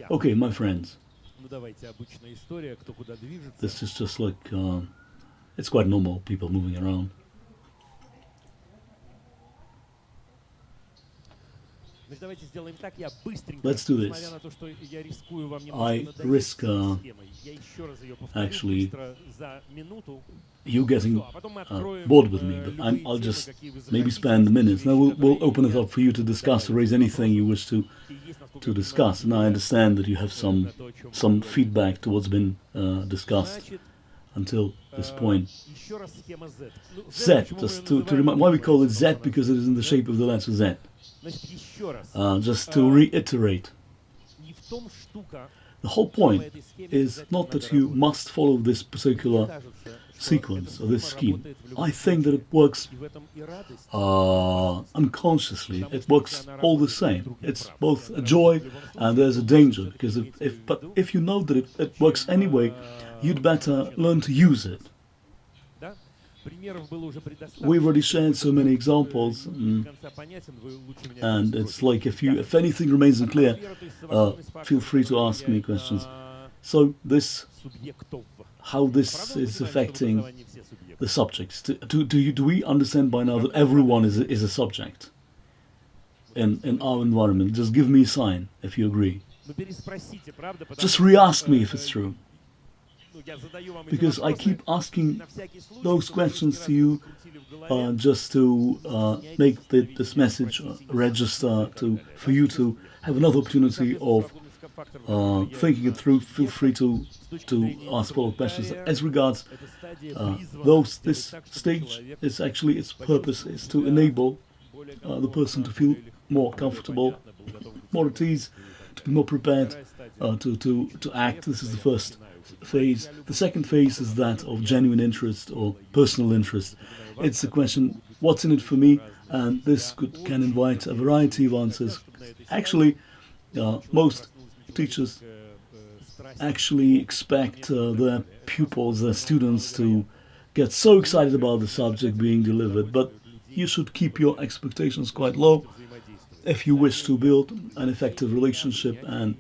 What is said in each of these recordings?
Okay, my friends, this is just like, it's quite normal, people moving around. Let's do this. I risk actually you getting bored with me, but I'll just maybe spend a minute. Now we'll open it up for you to discuss or raise anything you wish to discuss. And I understand that you have some feedback to what's been discussed until this point. Z, just to remind, why we call it Z, because it is in the shape of the letter Z. Just to reiterate, the whole point is not that you must follow this particular sequence or this scheme. I think that it works unconsciously. It works all the same. It's both a joy and there's a danger, because if you know that it works anyway, you'd better learn to use it. We've already shared so many examples, and it's like if anything remains unclear, feel free to ask me questions. So how this is affecting the subjects? Do we understand by now that everyone is a subject in our environment? Just give me a sign if you agree. Just re-ask me if it's true. Because I keep asking those questions to you just to make this message register, for you to have another opportunity of thinking it through. Feel free to ask follow-up questions. As regards this stage, its purpose is to enable the person to feel more comfortable, more at ease, to be more prepared to act. This is the first phase. The second phase is that of genuine interest or personal interest. It's the question, what's in it for me? And this can invite a variety of answers. Actually, most teachers actually expect their pupils, their students, to get so excited about the subject being delivered, but you should keep your expectations quite low if you wish to build an effective relationship. And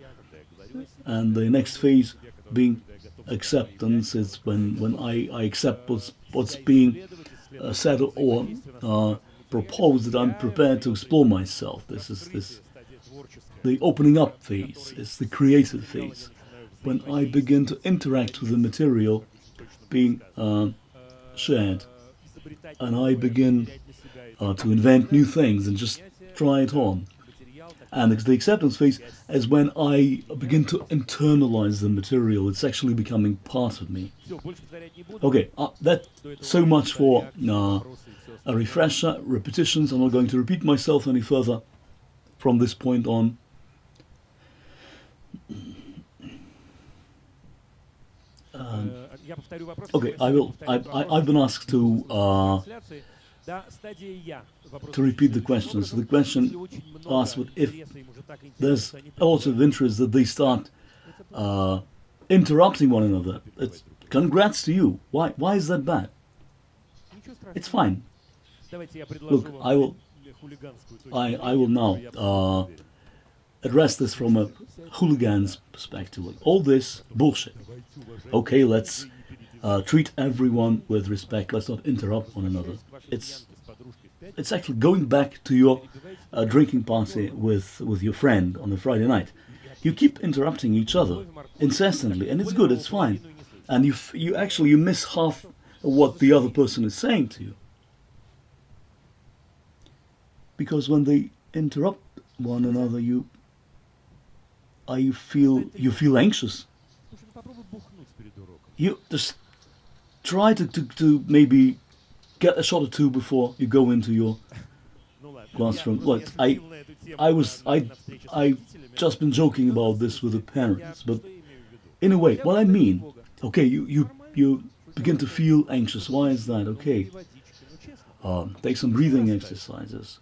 the next phase being acceptance is when I accept what's being said or proposed, that I'm prepared to explore myself. This is the opening up phase. It's the creative phase, when I begin to interact with the material being shared, and I begin to invent new things and just try it on. And the acceptance phase is when I begin to internalize the material. It's actually becoming part of me. Okay, that's so much for a refresher, repetitions. I'm not going to repeat myself any further from this point on. Okay, I will. I've been asked to repeat the question. So the question asks if there's a lot of interest that they start interrupting one another. Congrats to you. Why is that bad? It's fine. Look, I will now address this from a hooligan's perspective. Like, all this bullshit. Okay, let's treat everyone with respect. Let's not interrupt one another. It's actually going back to your drinking party with your friend on a Friday night. You keep interrupting each other incessantly, and it's good. It's fine, and you miss half of what the other person is saying to you. Because when they interrupt one another, you feel anxious. You just try to maybe get a shot or two before you go into your classroom. Look, I just been joking about this with the parents, but in a way, what I mean, okay, you begin to feel anxious. Why is that? Okay, take some breathing exercises,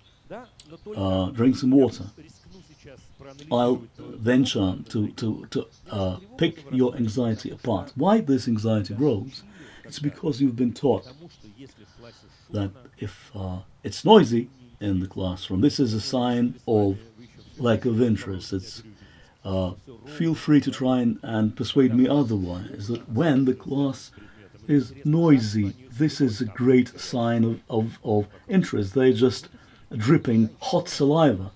drink some water. I'll venture to pick your anxiety apart. Why this anxiety grows? It's because you've been taught that if it's noisy in the classroom, this is a sign of lack of interest. It's uh, feel free to try and persuade me otherwise. That when the class is noisy, this is a great sign of interest. They're just dripping hot saliva.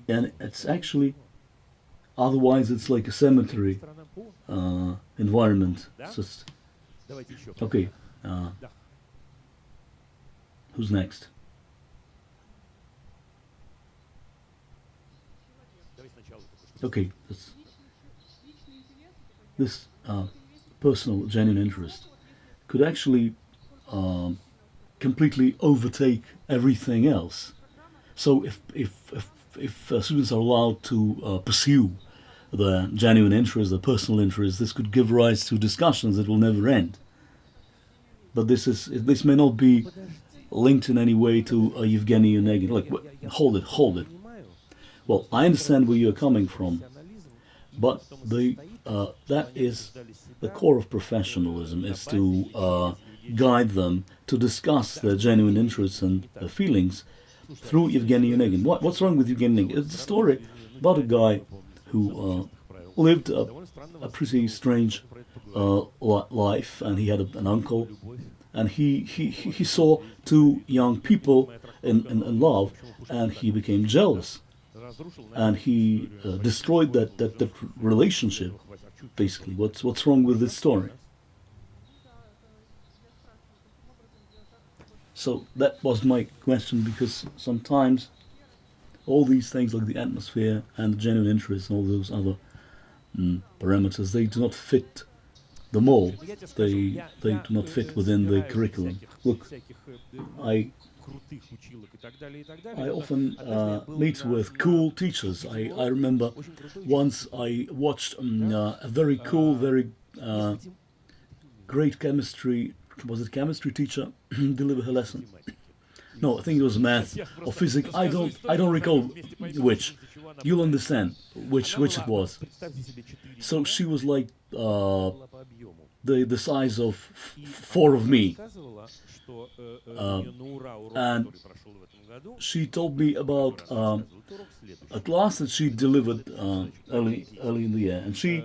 And it's actually, otherwise, it's like a cemetery environment. It's just, okay, who's next? Okay, this personal, genuine interest could actually completely overtake everything else. So if students are allowed to pursue the genuine interest, the personal interest, this could give rise to discussions that will never end. But this may not be linked in any way to Yevgeny Onegin. Like, hold it. Well, I understand where you're coming from, but that is the core of professionalism, is to guide them to discuss their genuine interests and feelings through Yevgeny Onegin. What's wrong with Yevgeny Onegin? It's a story about a guy who lived a pretty strange life, and he had an uncle, and he saw two young people in love, and he became jealous, and he destroyed that relationship. Basically, what's wrong with this story? So that was my question, because sometimes all these things like the atmosphere and the genuine interest and all those other parameters, they do not fit the mold. They do not fit within the curriculum. Look, I often meet with cool teachers. I remember once I watched a very cool, very great chemistry teacher deliver her lesson. No, I think it was math or physics. I don't recall which. You'll understand which it was. So she was like the size of four of me, and she told me about a class that she delivered early in the year, and she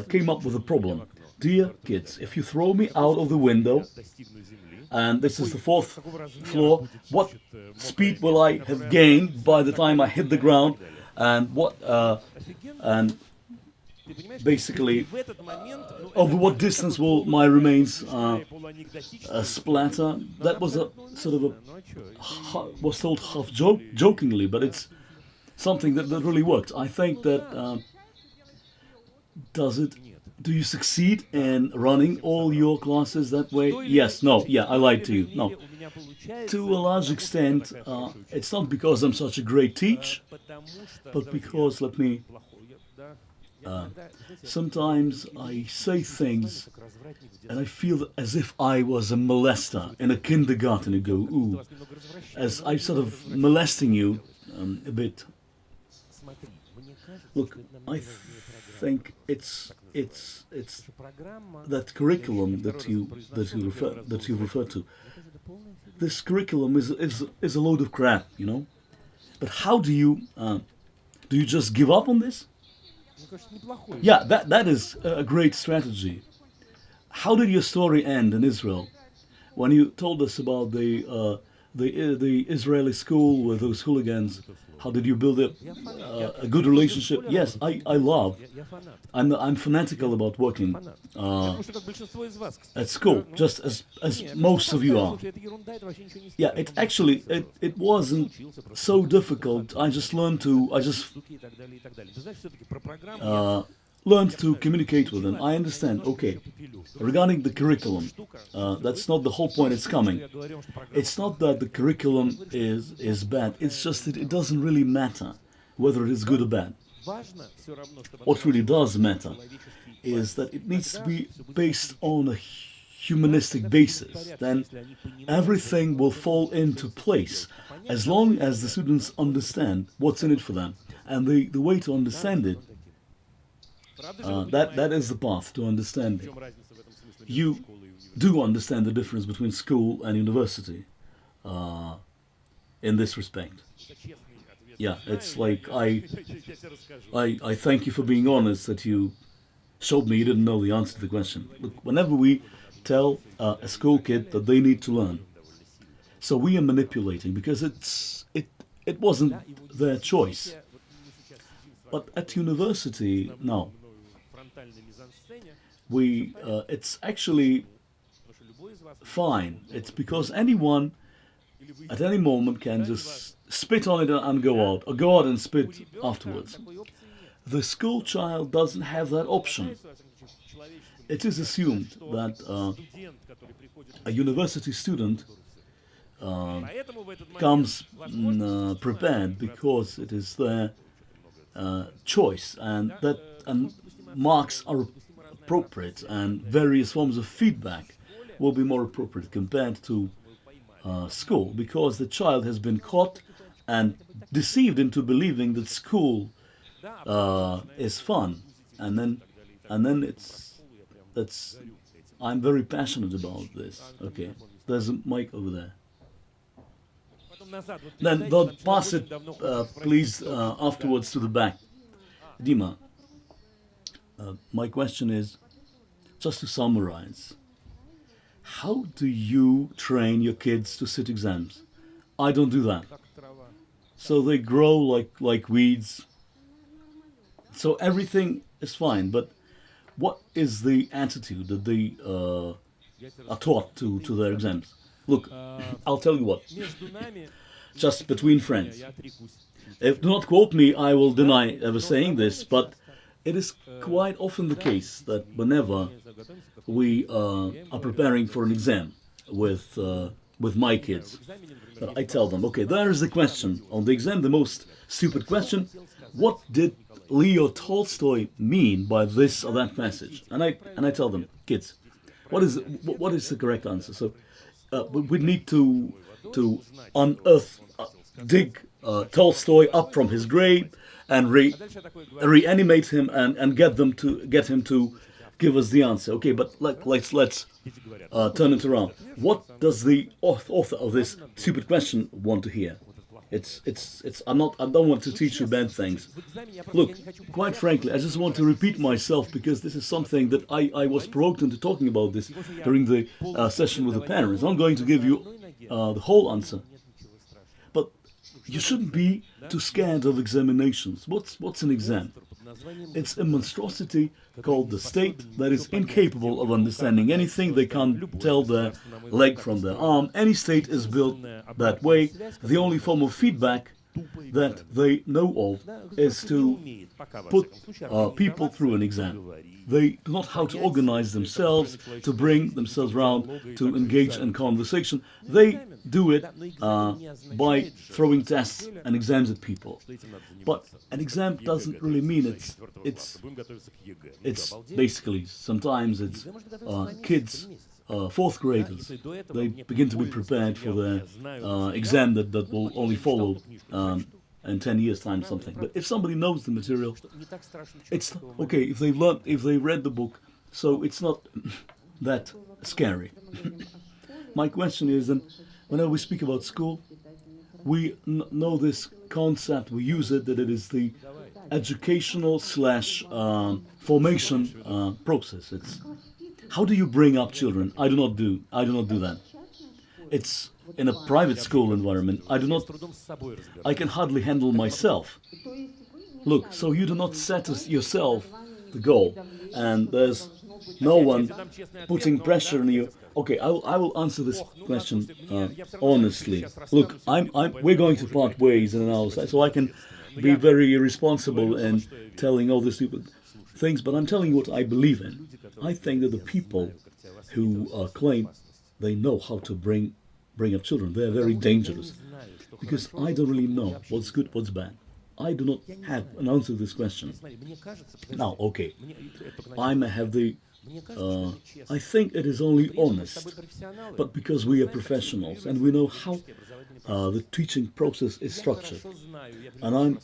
came up with a problem. Dear kids, if you throw me out of the window, and this is the fourth floor, what speed will I have gained by the time I hit the ground, and and basically over what distance will my remains splatter? That was a sort of was told half jokingly, but it's something that really worked. I think that do you succeed in running all your classes that way? Yes, no, yeah, I lied to you. No. To a large extent, it's not because I'm such a great teacher, but because, sometimes I say things and I feel as if I was a molester in a kindergarten. You go, ooh, as I'm sort of molesting you a bit. Look, I think it's that curriculum that you refer to. This curriculum is a load of crap, you know. But how do you just give up on this? Yeah, that is a great strategy. How did your story end in Israel when you told us about the Israeli school with those hooligans? How did you build a good relationship? Yes, I love. I'm fanatical about working at school, just as most of you are. Yeah, it wasn't so difficult. I just learned to communicate with them. I understand. Okay, regarding the curriculum, that's not the whole point. It's coming. It's not that the curriculum is bad. It's just that it doesn't really matter whether it is good or bad. What really does matter is that it needs to be based on a humanistic basis. Then everything will fall into place as long as the students understand what's in it for them. And the way to understand it, that is the path to understanding. You do understand the difference between school and university in this respect. Yeah, it's like I thank you for being honest that you showed me you didn't know the answer to the question. Look, whenever we tell a school kid that they need to learn, so we are manipulating because it wasn't their choice. But at university, no, we it's actually fine. It's because anyone at any moment can just spit on it and go out, or go out and spit afterwards. The school child doesn't have that option. It is assumed that a university student comes prepared because it is their choice, and marks are appropriate, and various forms of feedback will be more appropriate compared to school, because the child has been caught and deceived into believing that school is fun, and then it's that's I'm very passionate about this. Okay, there's a mic over there. Then pass it, please, afterwards to the back. Dima, my question is, just to summarize, how do you train your kids to sit exams? I don't do that. So they grow like weeds. So everything is fine, but what is the attitude that they are taught to their exams? Look, I'll tell you what, just between friends. If do not quote me, I will deny ever saying this, but it is quite often the case that whenever we are preparing for an exam with my kids, that I tell them, okay, there is the question on the exam, the most stupid question: what did Leo Tolstoy mean by this or that passage? And I tell them, kids, what is the correct answer? So we need to unearth, dig Tolstoy up from his grave and reanimate him and get him to give us the answer. Okay, but let's turn it around. What does the author of this stupid question want to hear? I don't want to teach you bad things. Look, quite frankly, I just want to repeat myself because this is something that I was provoked into talking about this during the session with the parents. I'm going to give you the whole answer. But you shouldn't be too scared of examinations. What's an exam? It's a monstrosity called the state that is incapable of understanding anything. They can't tell their leg from their arm. Any state is built that way. The only form of feedback that they know of is to put people through an exam. They do not know how to organize themselves, to bring themselves around, to engage in conversation. They do it by throwing tests and exams at people. But an exam doesn't really mean it's basically, sometimes it's kids, fourth graders. They begin to be prepared for their exam that will only follow in 10 years' time, something. But if somebody knows the material, it's okay. If they read the book, so it's not that scary. My question is, then, whenever we speak about school, we know this concept, we use it, that it is the educational / formation process. It's how do you bring up children? I do not do that. It's in a private school environment. I can hardly handle myself. Look, so you do not set yourself the goal, and there's no one putting pressure on you. Okay, I will answer this question honestly. Look, we're going to part ways in an hour, so I can be very irresponsible in telling all these stupid things, but I'm telling you what I believe in. I think that the people who claim they know how to bring up children, they're very dangerous, because I don't really know what's good, what's bad. I do not have an answer to this question. Now, okay, I may have the I think it is only honest, but because we are professionals and we know how the teaching process is structured, and I'm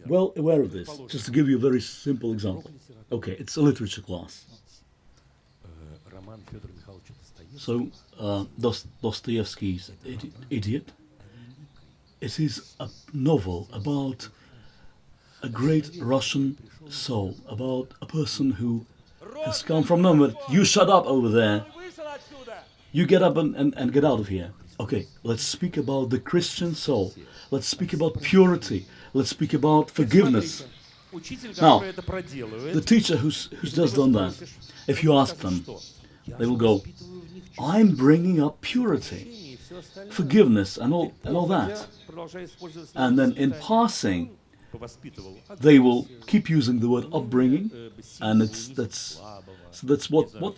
well aware of this. Just to give you a very simple example. Okay, it's a literature class. So Dostoevsky's Idiot. It is a novel about a great Russian soul, about a person who has come from nowhere. You shut up over there. You get up and get out of here. Okay, let's speak about the Christian soul. Let's speak about purity. Let's speak about forgiveness. Now, the teacher who's just done that, if you ask them, they will go, I'm bringing up purity, forgiveness, and all that. And then in passing, they will keep using the word upbringing, and that's what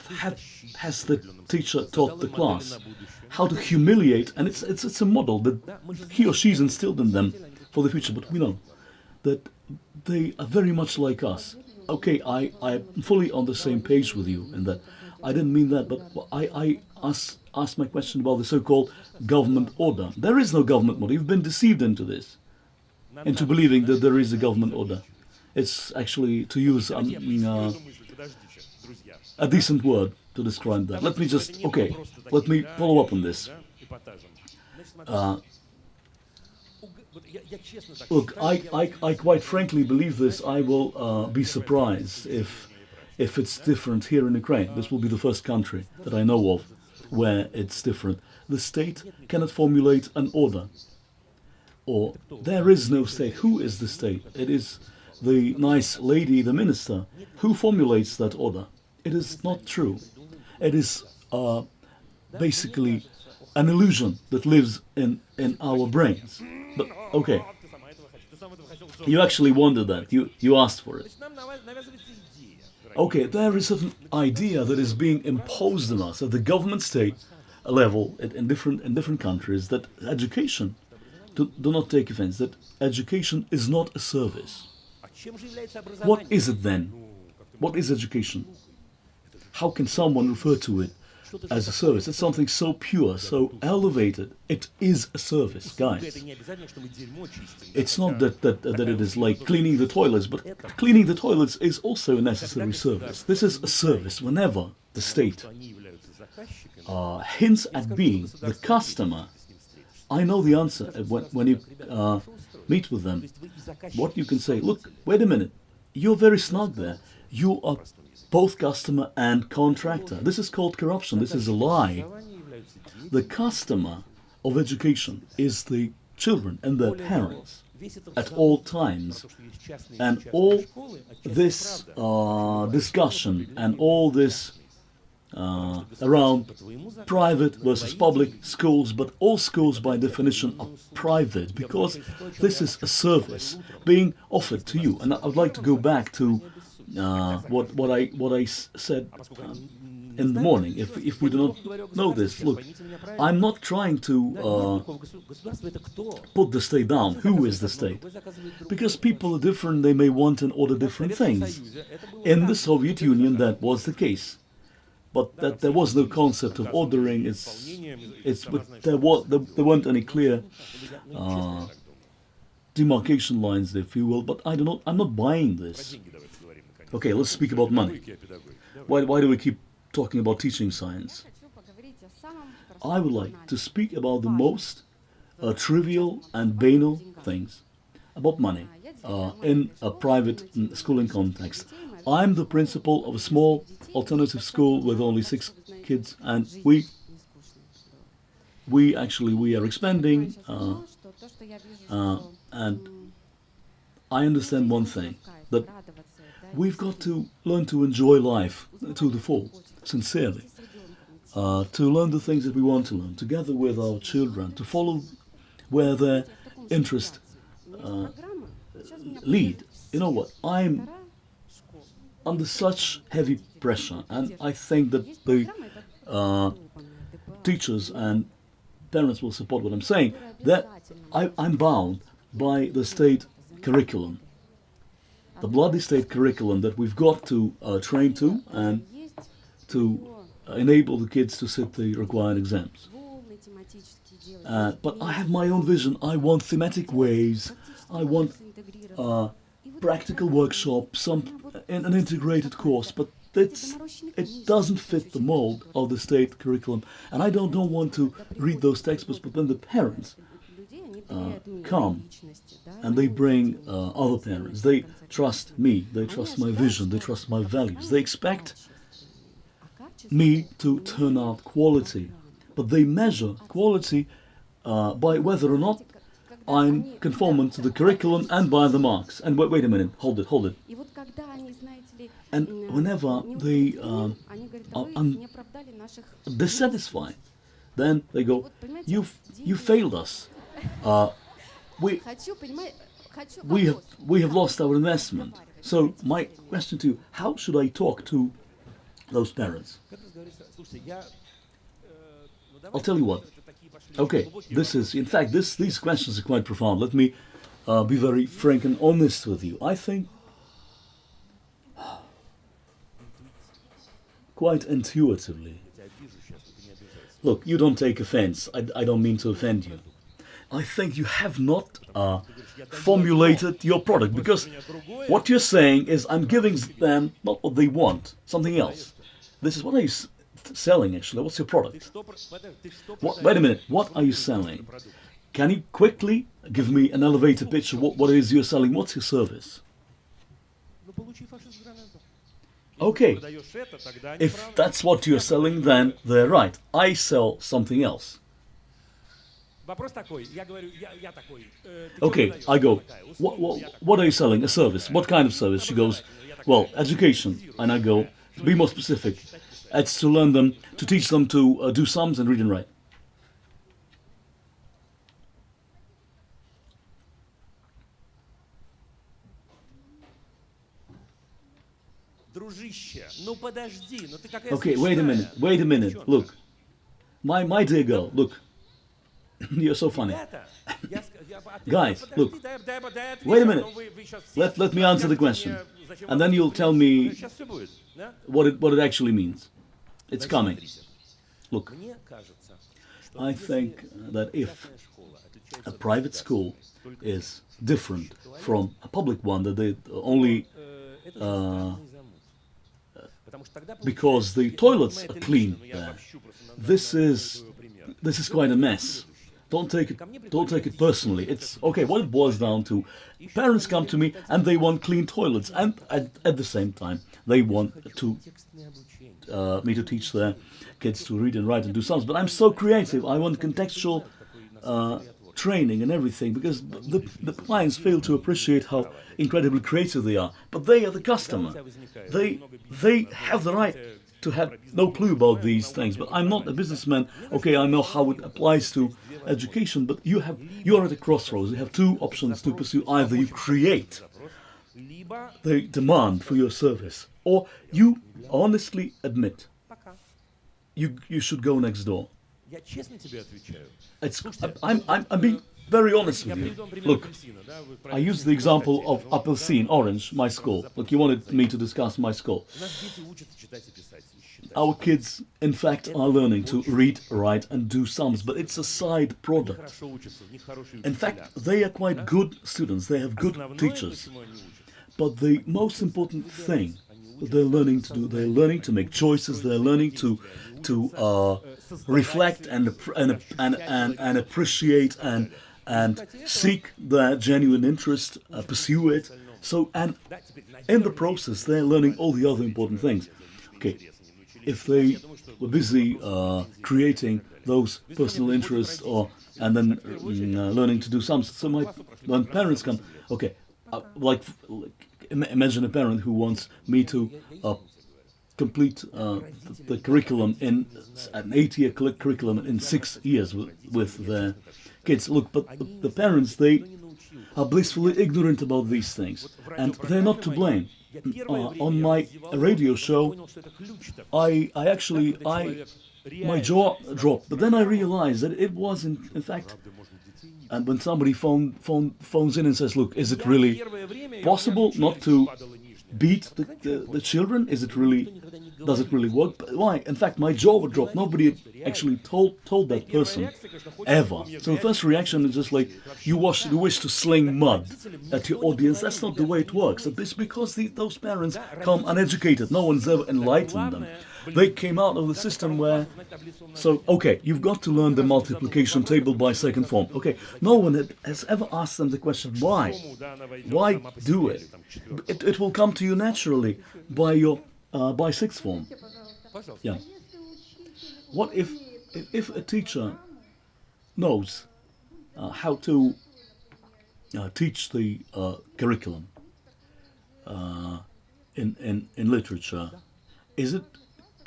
has the teacher taught the class, how to humiliate, and it's a model that he or she's instilled in them for the future. But we know that they are very much like us. Okay, I'm fully on the same page with you in that. I didn't mean that, but I asked my question about the so-called government order. There is no government order. You've been deceived into this, into believing that there is a government order. It's actually, to use a decent word to describe that. Let me follow up on this. Look, I quite frankly believe this. I will be surprised if it's different here in Ukraine. This will be the first country that I know of where it's different. The state cannot formulate an order. Or there is no state. Who is the state? It is the nice lady, the minister, who formulates that order. It is not true. It is basically an illusion that lives in our brains. But okay, you actually wanted that. You asked for it. Okay, there is an idea that is being imposed on us at the government state level in different countries that education, do not take offense, that education is not a service. What is it then? What is education? How can someone refer to it as a service? It's something so pure, so elevated. It is a service, guys. It's not that it is like cleaning the toilets, but cleaning the toilets is also a necessary service. This is a service whenever the state hints at being the customer. I know the answer when you meet with them. What you can say, look, wait a minute, you're very snug there. You are both customer and contractor. This is called corruption. This is a lie. The customer of education is the children and their parents at all times. And all this discussion and all this around private versus public schools, but all schools by definition are private because this is a service being offered to you. And I would like to go back to what I said in the morning. If we do not know this, look, I'm not trying to put the state down. Who is the state? Because people are different. They may want and order different things. In the Soviet Union, that was the case. But that there was no concept of ordering. There weren't any clear demarcation lines, if you will. But I'm not buying this. Okay, let's speak about money. Why do we keep talking about teaching science? I would like to speak about the most trivial and banal things about money in a private schooling context. I'm the principal of a small alternative school with only 6 kids, and we are expanding, and I understand one thing, that we've got to learn to enjoy life to the full, sincerely, to learn the things that we want to learn, together with our children, to follow where their interests lead. You know what? I'm under such heavy pressure, and I think that the teachers and parents will support what I'm saying, that I'm bound by the state curriculum, the bloody state curriculum that we've got to train to and to enable the kids to sit the required exams. But I have my own vision. I want thematic waves. I want practical workshops, an integrated course, but it doesn't fit the mold of the state curriculum. And I don't want to read those textbooks, but then the parents come and they bring other parents. They trust me, they trust my vision, they trust my values. They expect me to turn out quality, but they measure quality by whether or not I'm conformant to the curriculum and by the marks. And wait a minute, hold it. And whenever they are dissatisfied, then they go, you failed us. We have lost our investment. So my question to you: how should I talk to those parents? I'll tell you what. Okay, these questions are quite profound. Let me be very frank and honest with you. I think quite intuitively. Look, you don't take offense. I don't mean to offend you. I think you have not formulated your product, because what you're saying is I'm giving them not what they want, something else. This is what are you selling actually? What's your product? Wait a minute, what are you selling? Can you quickly give me an elevator pitch of what it is you're selling? What's your service? Okay, if that's what you're selling, then they're right. I sell something else. Okay, I go, what are you selling? A service. What kind of service? She goes, well, education. And I go, be more specific. It's to learn them, to teach them to do sums and read and write. Okay, wait a minute, look. My dear girl, look. You're so funny. Guys, look. Wait a minute. Let me answer the question. And then you'll tell me what it actually means. It's coming. Look. I think that if a private school is different from a public one, that they only because the toilets are clean there, this is quite a mess. Don't take it personally. It's okay. What it boils down to: parents come to me and they want clean toilets, and at the same time they want me to teach their kids to read and write and do sums. But I'm so creative. I want contextual training and everything, because the clients fail to appreciate how incredibly creative they are. But they are the customer. They have the right to have no clue about these things. But I'm not a businessman. Okay, I know how it applies to education, but you are at a crossroads. You have two options to pursue. Either you create the demand for your service, or you honestly admit you should go next door. I'm being very honest with you. Look, I used the example of Appelsine, orange, my school. Look, you wanted me to discuss my school. Our kids, in fact, are learning to read, write and do sums, but it's a side product. In fact, they are quite good students, they have good teachers. But the most important thing that they're learning to do, they're learning to make choices, they're learning to reflect and appreciate and seek their genuine interest, pursue it. So, and in the process, they're learning all the other important things. Okay, if they were busy creating those personal interests, and then learning to do sums, so when parents come, okay, imagine a parent who wants me to complete the curriculum in an 8-year curriculum in 6 years with their kids. Look, but the parents, they are blissfully ignorant about these things, and they're not to blame. On my radio show, my jaw dropped, but then I realized that it was in fact. And when somebody phones in and says, "Look, is it really possible not to beat the children? Does it really work?" But why? In fact, my jaw would drop. Nobody actually told that person ever. So the first reaction is just like, you wish to sling mud at your audience. That's not the way it works. It's because those parents come uneducated. No one's ever enlightened them. They came out of the system where, so, okay, you've got to learn the multiplication table by second form. Okay, no one has ever asked them the question, why? Why do it? It will come to you naturally by sixth form. Yeah. What if a teacher knows how to teach the curriculum in literature, is it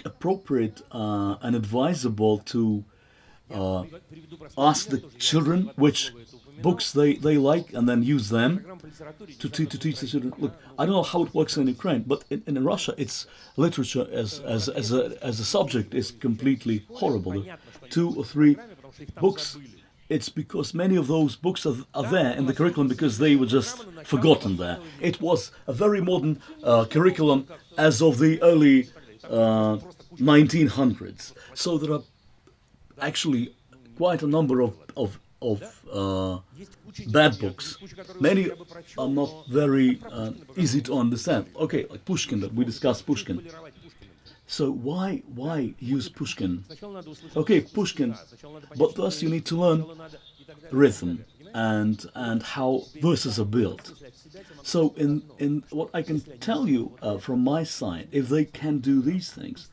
appropriate and advisable to ask the children which books they like and then use them to teach the children? Look, I don't know how it works in Ukraine, but in Russia, it's literature as a subject is completely horrible. 2 or 3 books. It's because many of those books are there in the curriculum because they were just forgotten there. It was a very modern curriculum as of the early 1900s. So there are actually quite a number of bad books. Many are not very easy to understand. Okay, like Pushkin, that we discussed Pushkin. So why use Pushkin? Okay, Pushkin, but first you need to learn rhythm and how verses are built. So in what I can tell you from my side, if they can do these things,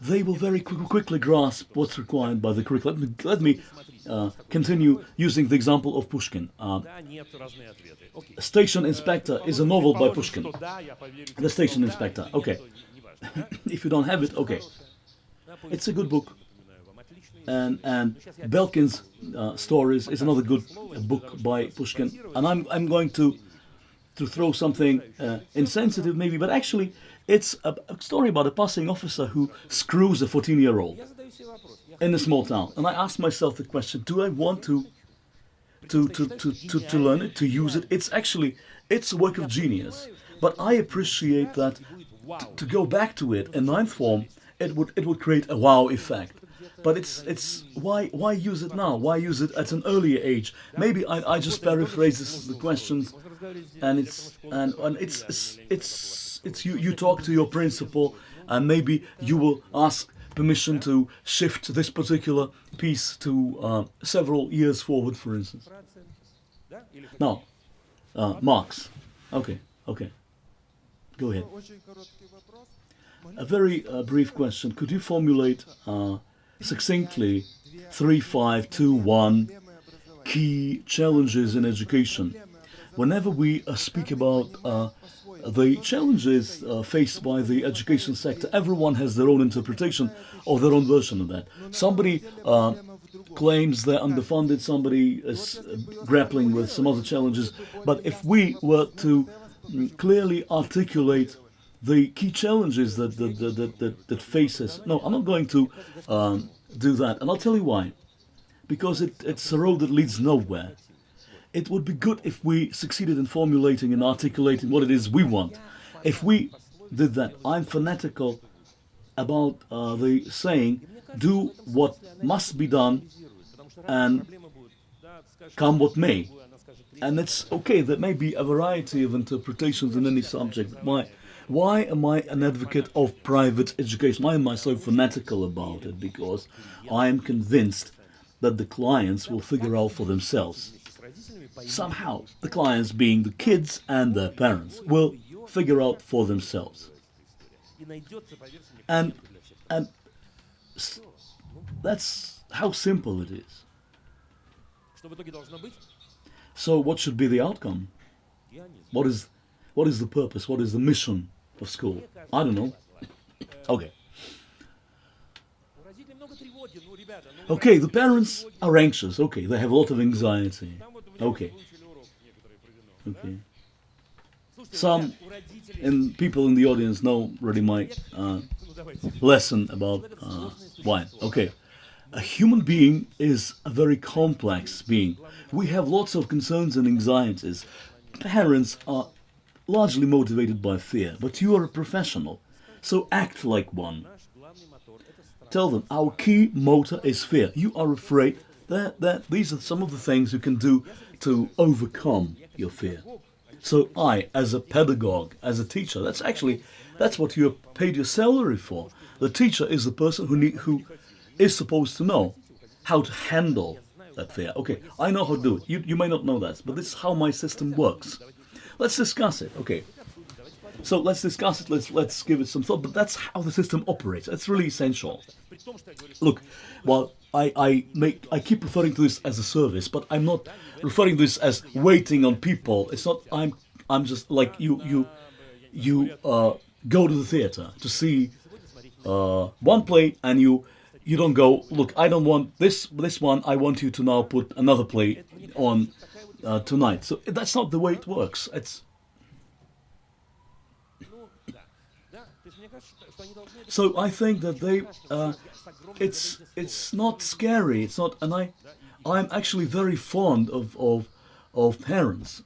they will very quickly grasp what's required by the curriculum. Let me continue using the example of Pushkin. Station Inspector is a novel by Pushkin. The Station Inspector, okay. If you don't have it, okay. It's a good book. And Belkin's Stories is another good book by Pushkin. And I'm going to throw something insensitive maybe, but actually it's a story about a passing officer who screws a 14-year-old in a small town. And I asked myself the question, do I want to learn it, to use it? It's a work of genius. But I appreciate that to go back to it in ninth form, it would create a wow effect. But it's why use it now? Why use it at an earlier age? Maybe I just paraphrase the questions, and it's you talk to your principal, and maybe you will ask permission to shift this particular piece to several years forward, for instance. Now, marks. Okay. Go ahead. A very brief question. Could you formulate succinctly 3, 5, 2, 1 key challenges in education? Whenever we speak about the challenges faced by the education sector, everyone has their own interpretation or their own version of that. Somebody claims they're underfunded, somebody is grappling with some other challenges. But if we were to clearly articulate the key challenges that faces. No, I'm not going to do that, and I'll tell you why. Because it's a road that leads nowhere. It would be good if we succeeded in formulating and articulating what it is we want. If we did that, I'm fanatical about the saying, do what must be done and come what may. And it's okay, there may be a variety of interpretations in any subject. Why am I an advocate of private education? Why am I so fanatical about it? Because I am convinced that the clients will figure out for themselves. Somehow, the clients being the kids and their parents will figure out for themselves. And that's how simple it is. So what should be the outcome? What is the purpose? What is the mission of school? I don't know. Okay. Okay, the parents are anxious. Okay, they have a lot of anxiety. Okay. Some people in the audience know already my lesson about why. Okay. A human being is a very complex being. We have lots of concerns and anxieties. Parents are largely motivated by fear, but you are a professional, so act like one. Tell them, our key motor is fear. You are afraid that these are some of the things you can do to overcome your fear. So I, as a pedagogue, as a teacher, that's That's what you're paid your salary for. The teacher is the person who is supposed to know how to handle that fear. Okay, I know how to do it. You may not know that, but this is how my system works. Let's discuss it. Okay, so let's discuss it. Let's give it some thought. But that's how the system operates. That's really essential. Look, well, I keep referring to this as a service, but I'm not referring to this as waiting on people. It's not. I'm just like you go to the theater to see one play, and you don't go, look, I don't want this one, I want you to now put another play on tonight. So that's not the way it works. So I think that it's not scary. It's not, and I'm actually very fond of parents.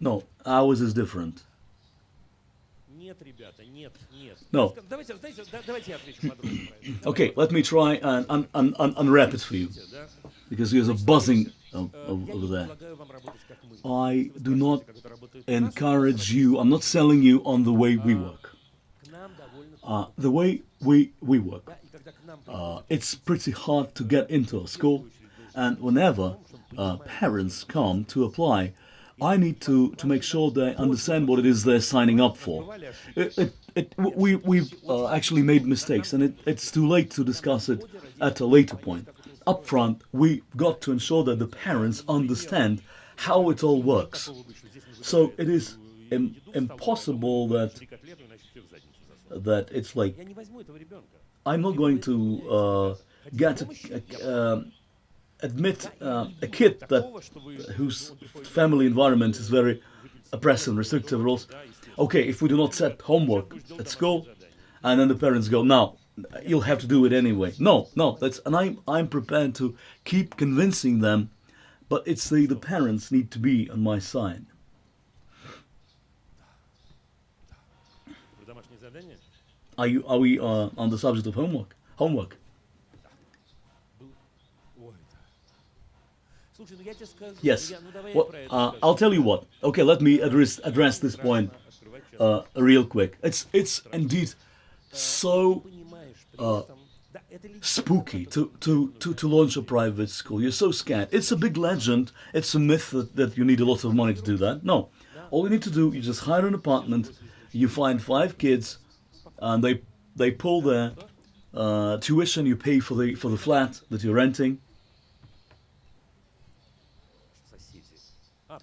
No, ours is different. No. Okay, let me try and unwrap it for you, because there's a buzzing over there. I do not encourage you, I'm not selling you on the way we work. The way we work, it's pretty hard to get into a school, and whenever parents come to apply, I need to make sure they understand what it is they're signing up for. We've actually made mistakes, and it's too late to discuss it at a later point. Up front, we've got to ensure that the parents understand how it all works. So it is impossible that it's like, I'm not going to admit a kid whose family environment is very oppressive and restrictive rules. Okay, if we do not set homework at school, and then the parents go, now you'll have to do it anyway. No, and I'm prepared to keep convincing them, but it's the parents need to be on my side. Are we on the subject of homework? Homework. Yes. Well, I'll tell you what. Okay, let me address this point real quick. It's indeed so spooky to launch a private school. You're so scared. It's a big legend. It's a myth that you need a lot of money to do that. No. All you need to do, you just hire an apartment, you find 5 kids, and they pull their tuition, you pay for the flat that you're renting.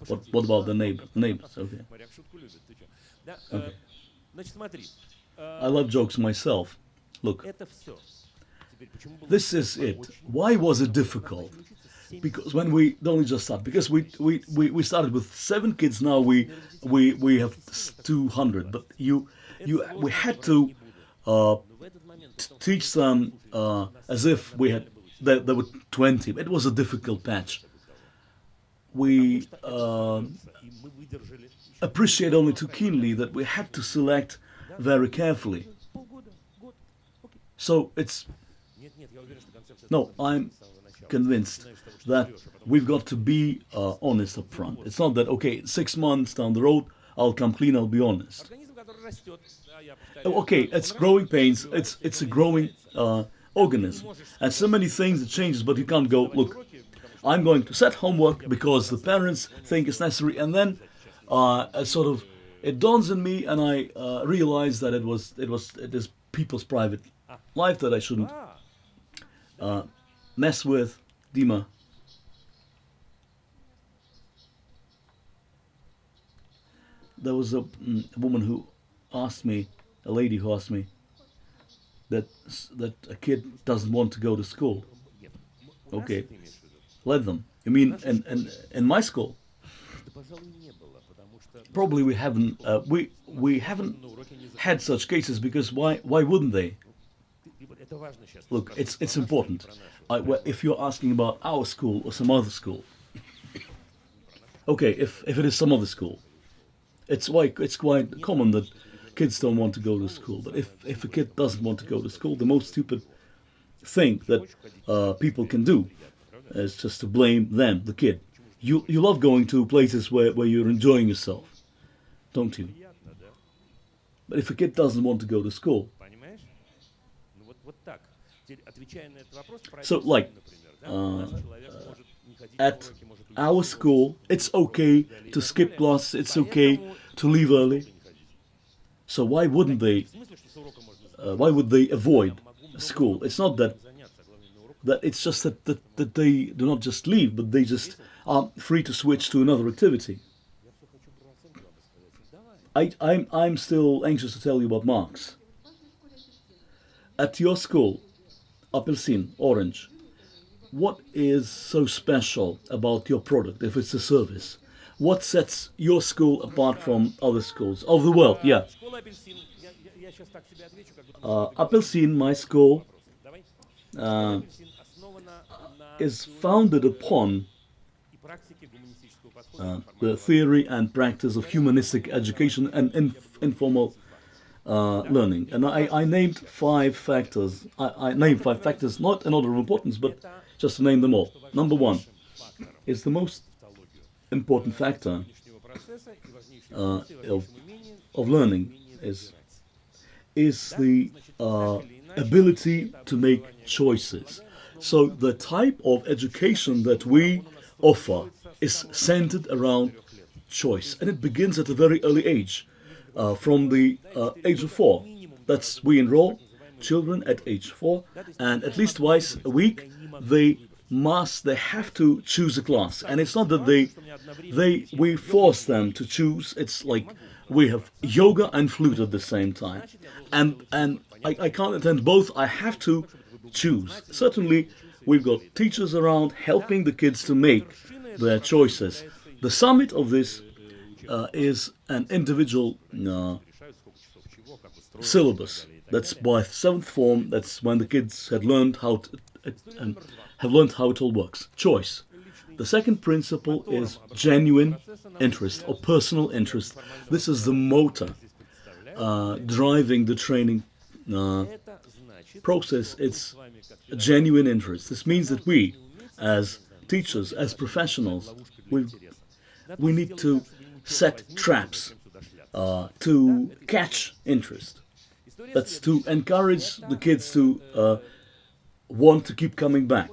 What about the neighbors? Okay. I love jokes myself. Look, this is it. Why was it difficult? Because when we only just started, because we started with 7 kids. Now we have 200. But we had to teach them as if there were 20. It was a difficult patch. We appreciate only too keenly that we had to select very carefully. So I'm convinced that we've got to be honest up front. It's not that, okay, 6 months down the road, I'll come clean, I'll be honest. Okay, it's growing pains, it's a growing organism. And so many things that changes, but you can't go, look, I'm going to set homework because the parents think it's necessary, and then it dawns on me, and I realize that it is people's private life that I shouldn't mess with. Dima. There was a woman who asked me, a lady who asked me that a kid doesn't want to go to school. Okay. Let them. You mean in my school? Probably we haven't had such cases, because why wouldn't they? Look, it's important. If you're asking about our school or some other school, okay, if it is some other school, it's quite common that kids don't want to go to school. But if a kid doesn't want to go to school, the most stupid thing that people can do It's just to blame them, the kid. You love going to places where you're enjoying yourself, don't you? But if a kid doesn't want to go to school, so like uh, at our school, it's okay to skip classes, it's okay to leave early. So why wouldn't they? Why would they avoid school? It's not that it's just that they do not just leave, but they just are free to switch to another activity. I'm still anxious to tell you about marks. At your school, Apelsin, Orange, what is so special about your product if it's a service? What sets your school apart from other schools of the world? Yeah. Apelsin, my school, uh, is founded upon the theory and practice of humanistic education and informal learning. And I named 5 factors. I named 5 factors, not in order of importance, but just to name them all. Number one is the most important factor uh, of, of learning is the ability to make choices. So the type of education that we offer is centered around choice, and it begins at a very early age, from the age of 4. That's we enroll children at age 4, and at least twice a week they have to choose a class, and it's not that we force them to choose. It's like we have yoga and flute at the same time, and I can't attend both. I have to choose. Certainly, we've got teachers around helping the kids to make their choices. The summit of this is an individual syllabus. That's by 7th form. That's when the kids had learned have learned how it all works. Choice. The second principle is genuine interest or personal interest. This is the motor driving the training process. It's a genuine interest. This means that we, as teachers, as professionals, we need to set traps to catch interest. That's to encourage the kids to want to keep coming back.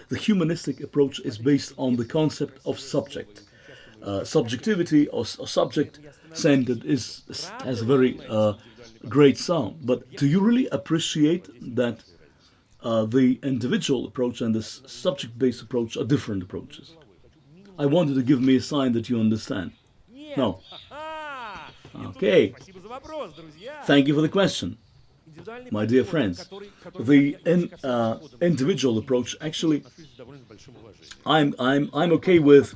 The humanistic approach is based on the concept of subject. Subjectivity or subject-centered has a very great sound. But do you really appreciate that the individual approach and the subject-based approach are different approaches? I want you to give me a sign that you understand. No. Okay. Thank you for the question, my dear friends. The individual approach, actually, I'm okay with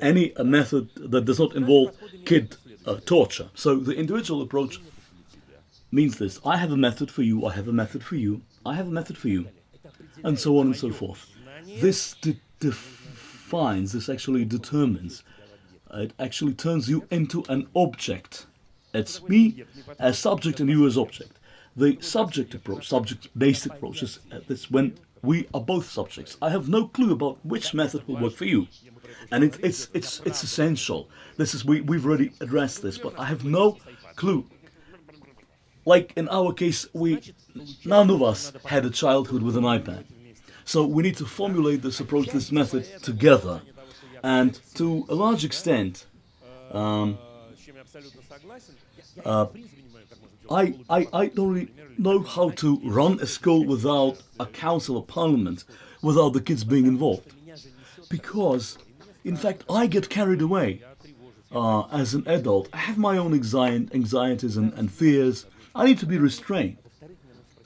any method that does not involve kid torture. So the individual approach means this: I have a method for you, I have a method for you, I have a method for you, and so on and so forth. This defines, this actually determines, it actually turns you into an object. It's me as subject and you as object. The subject approach, subject-based approach, is this when we are both subjects. I have no clue about which method will work for you, and it's essential. This is we've already addressed this, but I have no clue. Like in our case, none of us had a childhood with an iPad, so we need to formulate this approach, this method together, and to a large extent. I don't really know how to run a school without a council of parliament, without the kids being involved. Because, in fact, I get carried away as an adult. I have my own anxieties and fears. I need to be restrained.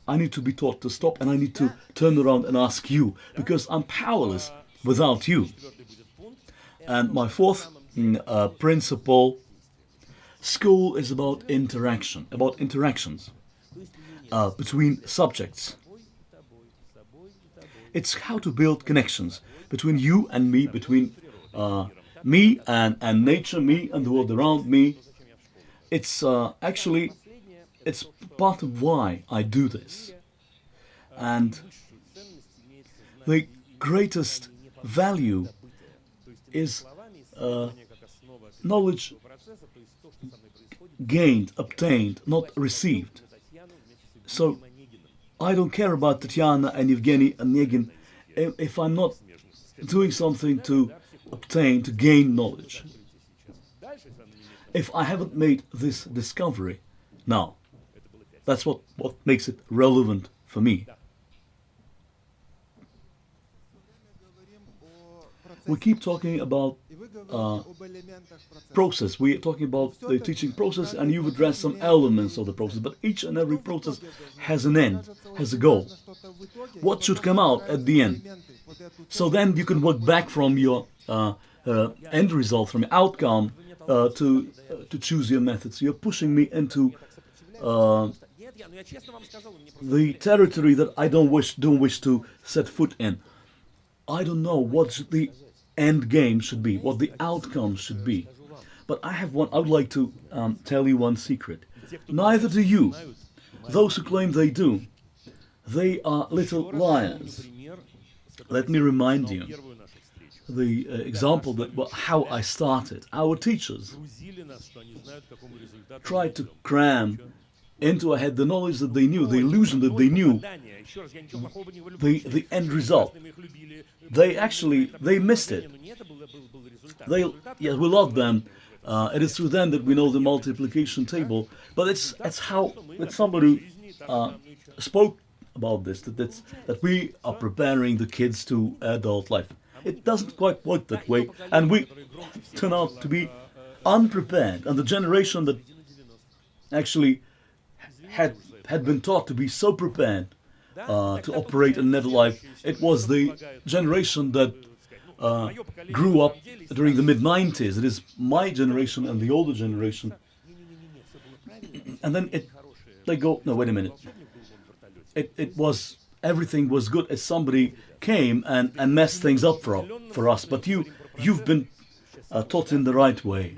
I need to be taught to stop, and I need to turn around and ask you, because I'm powerless without you. And my fourth principle: school is about interaction, about interactions between subjects. It's how to build connections between you and me, between me and nature, me and the world around me. It's actually, it's part of why I do this. And greatest value is knowledge gained, obtained, not received. So I don't care about Tatiana and Evgeny and Negin if I'm not doing something to obtain, to gain knowledge. If I haven't made this discovery now, that's what makes it relevant for me. We keep talking about process. We're talking about the teaching process, and you've addressed some elements of the process, but each and every process has an end, has a goal. What should come out at the end? So then you can work back from your end result, from your outcome, to choose your methods. You're pushing me into the territory that I don't wish to set foot in. I don't know what the end game should be, what the outcome should be. But I would like to tell you one secret. Neither do you. Those who claim they do, they are little liars. Let me remind you the example how I started. Our teachers tried to cram into our head the knowledge that they knew, the illusion that they knew, the end result. They missed it. We loved them. It is through them that we know the multiplication table. But it's how somebody spoke about this, that we are preparing the kids to adult life. It doesn't quite work that way, and we turn out to be unprepared. And the generation that actually had been taught to be so prepared to operate in adult life, it was the generation that grew up during the mid-90s. It is my generation and the older generation. And then they go, no, wait a minute. Everything was good as somebody came and messed things up for us. But you've been taught in the right way.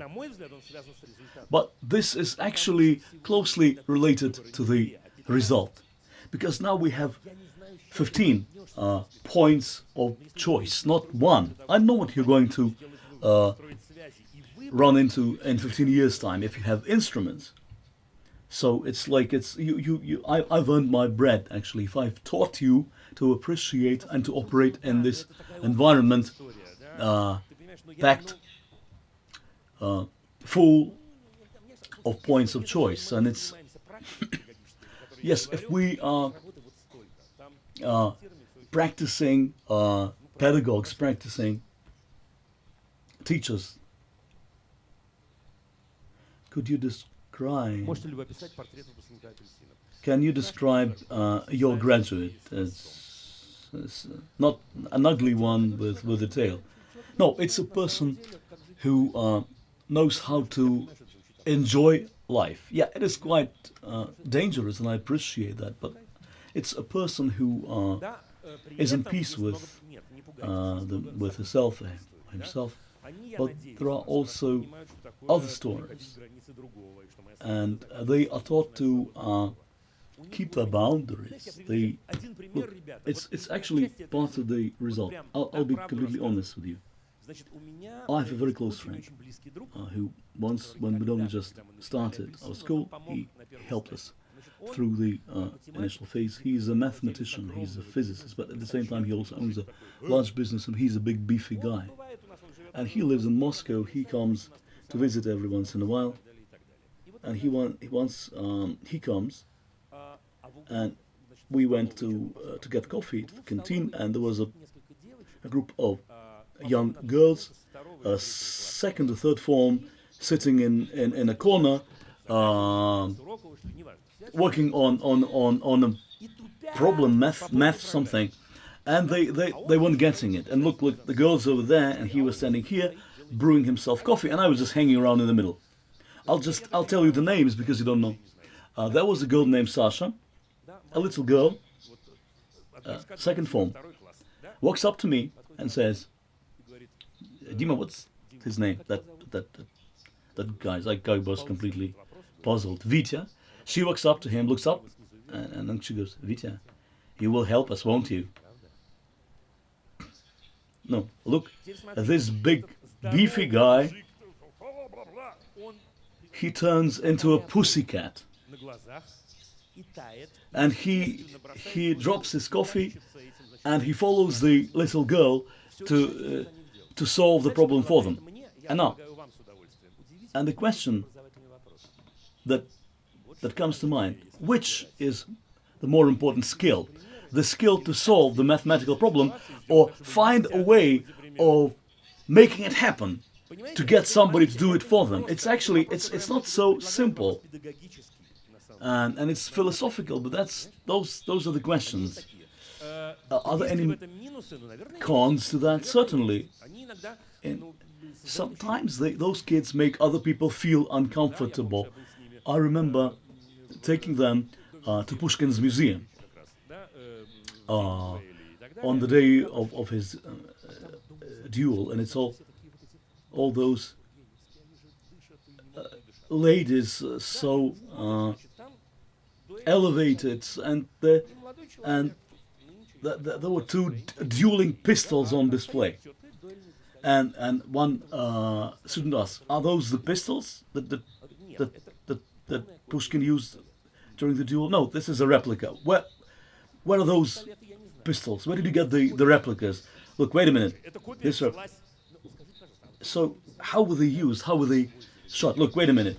But this is actually closely related to the result. Because now we have 15 points of choice, not one. I know what you're going to run into in 15 years' time if you have instruments. So it's like I've earned my bread, actually. If I've taught you to appreciate and to operate in this environment packed full of points of choice. And it's, yes, if we are practicing pedagogues, practicing teachers, could you describe, can you describe your graduate as not an ugly one with a tail? No, it's a person who knows how to enjoy life. Yeah, it is quite dangerous, and I appreciate that, but it's a person who is in peace with himself. But there are also other stories, and they are taught to keep their boundaries. It's actually part of the result. I'll be completely honest with you. I have a very close friend who once, when we only just started our school, he helped us through the initial phase. He's a mathematician, he's a physicist, but at the same time he also owns a large business, and he's a big beefy guy. And he lives in Moscow. He comes to visit every once in a while, and he comes, and we went to get coffee at the canteen, and there was a group of young girls, second or third form, sitting in a corner, working on a problem, math something, and they weren't getting it. And look, the girls over there, and he was standing here, brewing himself coffee, and I was just hanging around in the middle. I'll tell you the names because you don't know. There was a girl named Sasha, a little girl, second form, walks up to me and says, Dima, what's his name? That guy was completely puzzled. Vitya. She walks up to him, looks up, and then she goes, Vitya, you will help us, won't you? No, look, this big beefy guy, he turns into a pussycat, and he drops his coffee, and he follows the little girl to solve the problem for them. And now, and the question that comes to mind, which is the more important skill? The skill to solve the mathematical problem, or find a way of making it happen, to get somebody to do it for them. It's actually, it's not so simple, and it's philosophical, but those are the questions. Are there any cons to that? Certainly. And sometimes those kids make other people feel uncomfortable. I remember taking them to Pushkin's museum on the day of his duel, and it's all those ladies so elevated, and there were two dueling pistols on display, and one student asked, "Are those the pistols that Pushkin used during the duel?" "No, this is a replica." Where are those pistols? Where did you get the replicas? Look, wait a minute. This are... So how were they used? How were they shot? Look, wait a minute.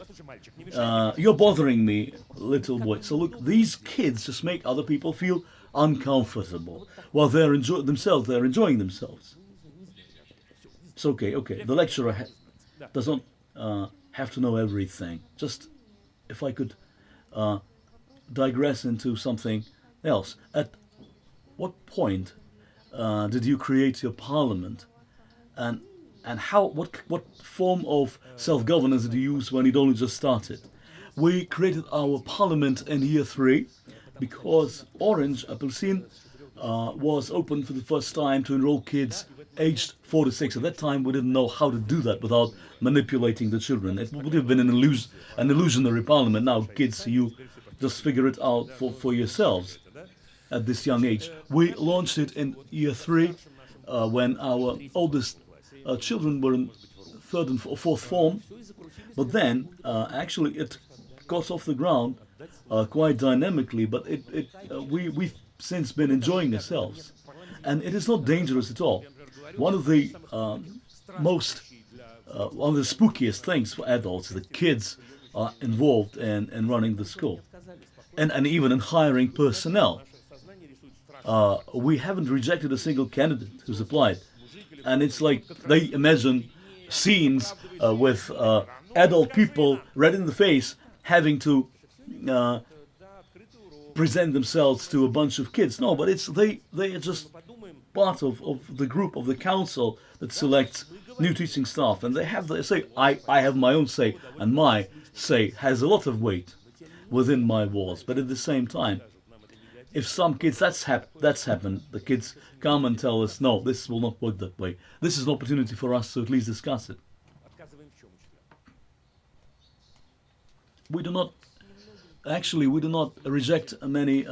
You're bothering me, little boy. So look, these kids just make other people feel uncomfortable while they're enjoying themselves. It's okay. The lecturer does not have to know everything. Just if I could digress into something else. At what point did you create your parliament, and how what form of self-governance did you use when it only just started? We created our parliament in year 3 because Orange Appelsin was open for the first time to enroll kids aged 4 to 6. At that time, we didn't know how to do that without manipulating the children. It would have been an illusionary parliament. Now, kids, you just figure it out for yourselves at this young age. We launched it in year 3 when our oldest children were in 3rd and 4th form. But then, actually, it got off the ground quite dynamically. But we've since been enjoying ourselves, and it is not dangerous at all. One of the one of the spookiest things for adults, the kids are involved in running the school, and even in hiring personnel. We haven't rejected a single candidate who's applied, and it's like they imagine scenes with adult people red in the face having to present themselves to a bunch of kids. No, but they are just part of the group of the council that selects new teaching staff, and they say, I have my own say, and my say has a lot of weight within my walls. But at the same time, if some kids, that's happened, the kids come and tell us, no, this will not work that way. This is an opportunity for us to at least discuss it. We do not reject many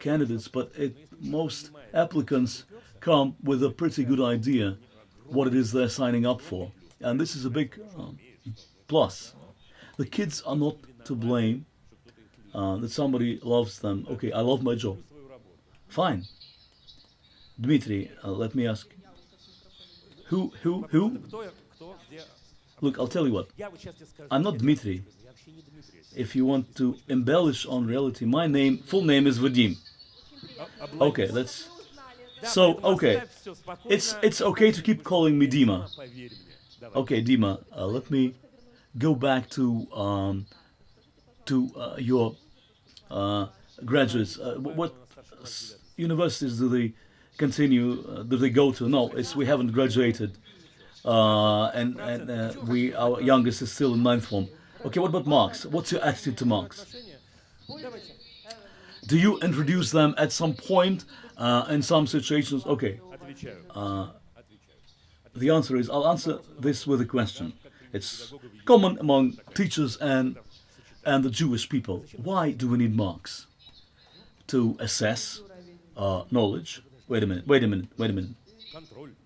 candidates, but most applicants come with a pretty good idea what it is they're signing up for. And this is a big plus. The kids are not to blame that somebody loves them. Okay, I love my job. Fine. Dmitry, let me ask. Who? Look, I'll tell you what. I'm not Dmitry. If you want to embellish on reality, my full name is Vadim. Okay, that's... So, okay. It's okay to keep calling me Dima. Okay, Dima, let me go back to your graduates. What universities do they do they go to? No, we haven't graduated, and our youngest is still in 9th form. Okay, what about marks? What's your attitude to marks? Do you introduce them at some point in some situations? Okay. The answer is, I'll answer this with a question. It's common among teachers and the Jewish people. Why do we need marks? To assess knowledge. Wait a minute.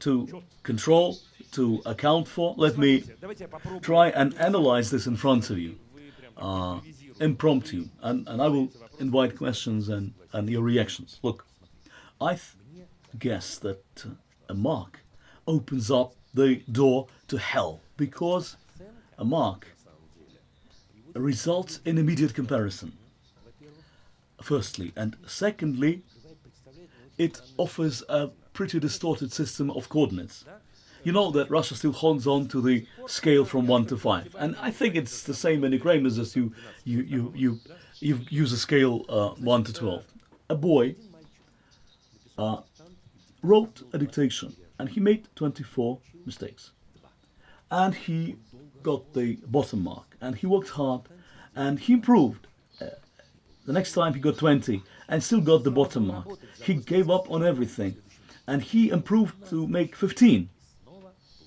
to control, to account for. Let me try and analyze this in front of you, impromptu, and I will invite questions and your reactions. Look, I guess that a mark opens up the door to hell because a mark results in immediate comparison, firstly, and secondly, it offers a pretty distorted system of coordinates. You know that Russia still holds on to the scale from 1 to 5, and I think it's the same in Ukraine as just you use a scale 1 to 12. A boy wrote a dictation, and he made 24 mistakes, and he got the bottom mark, and he worked hard, and he improved. The next time he got 20 and still got the bottom mark. He gave up on everything, and he improved to make 15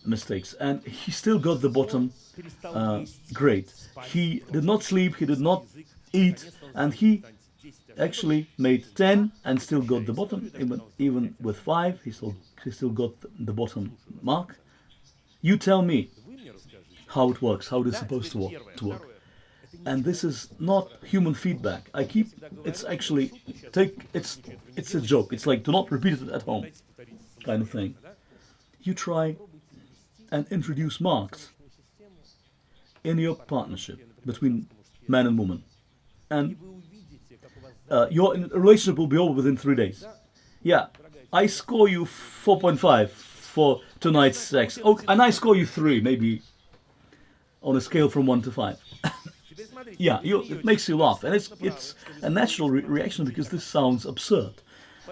mistakes, and he still got the bottom grade. He did not sleep, he did not eat, and he actually made 10 and still got the bottom. Even with 5, he still got the bottom mark. You tell me how it works, how it is supposed to work. And this is not human feedback. It's a joke. It's like, do not repeat it at home, kind of thing. You try and introduce marks in your partnership between man and woman, and your relationship will be over within 3 days. Yeah, I score you 4.5 for tonight's sex. Oh, and I score you 3, maybe on a scale from 1 to 5. Yeah, it makes you laugh, and it's a natural reaction because this sounds absurd.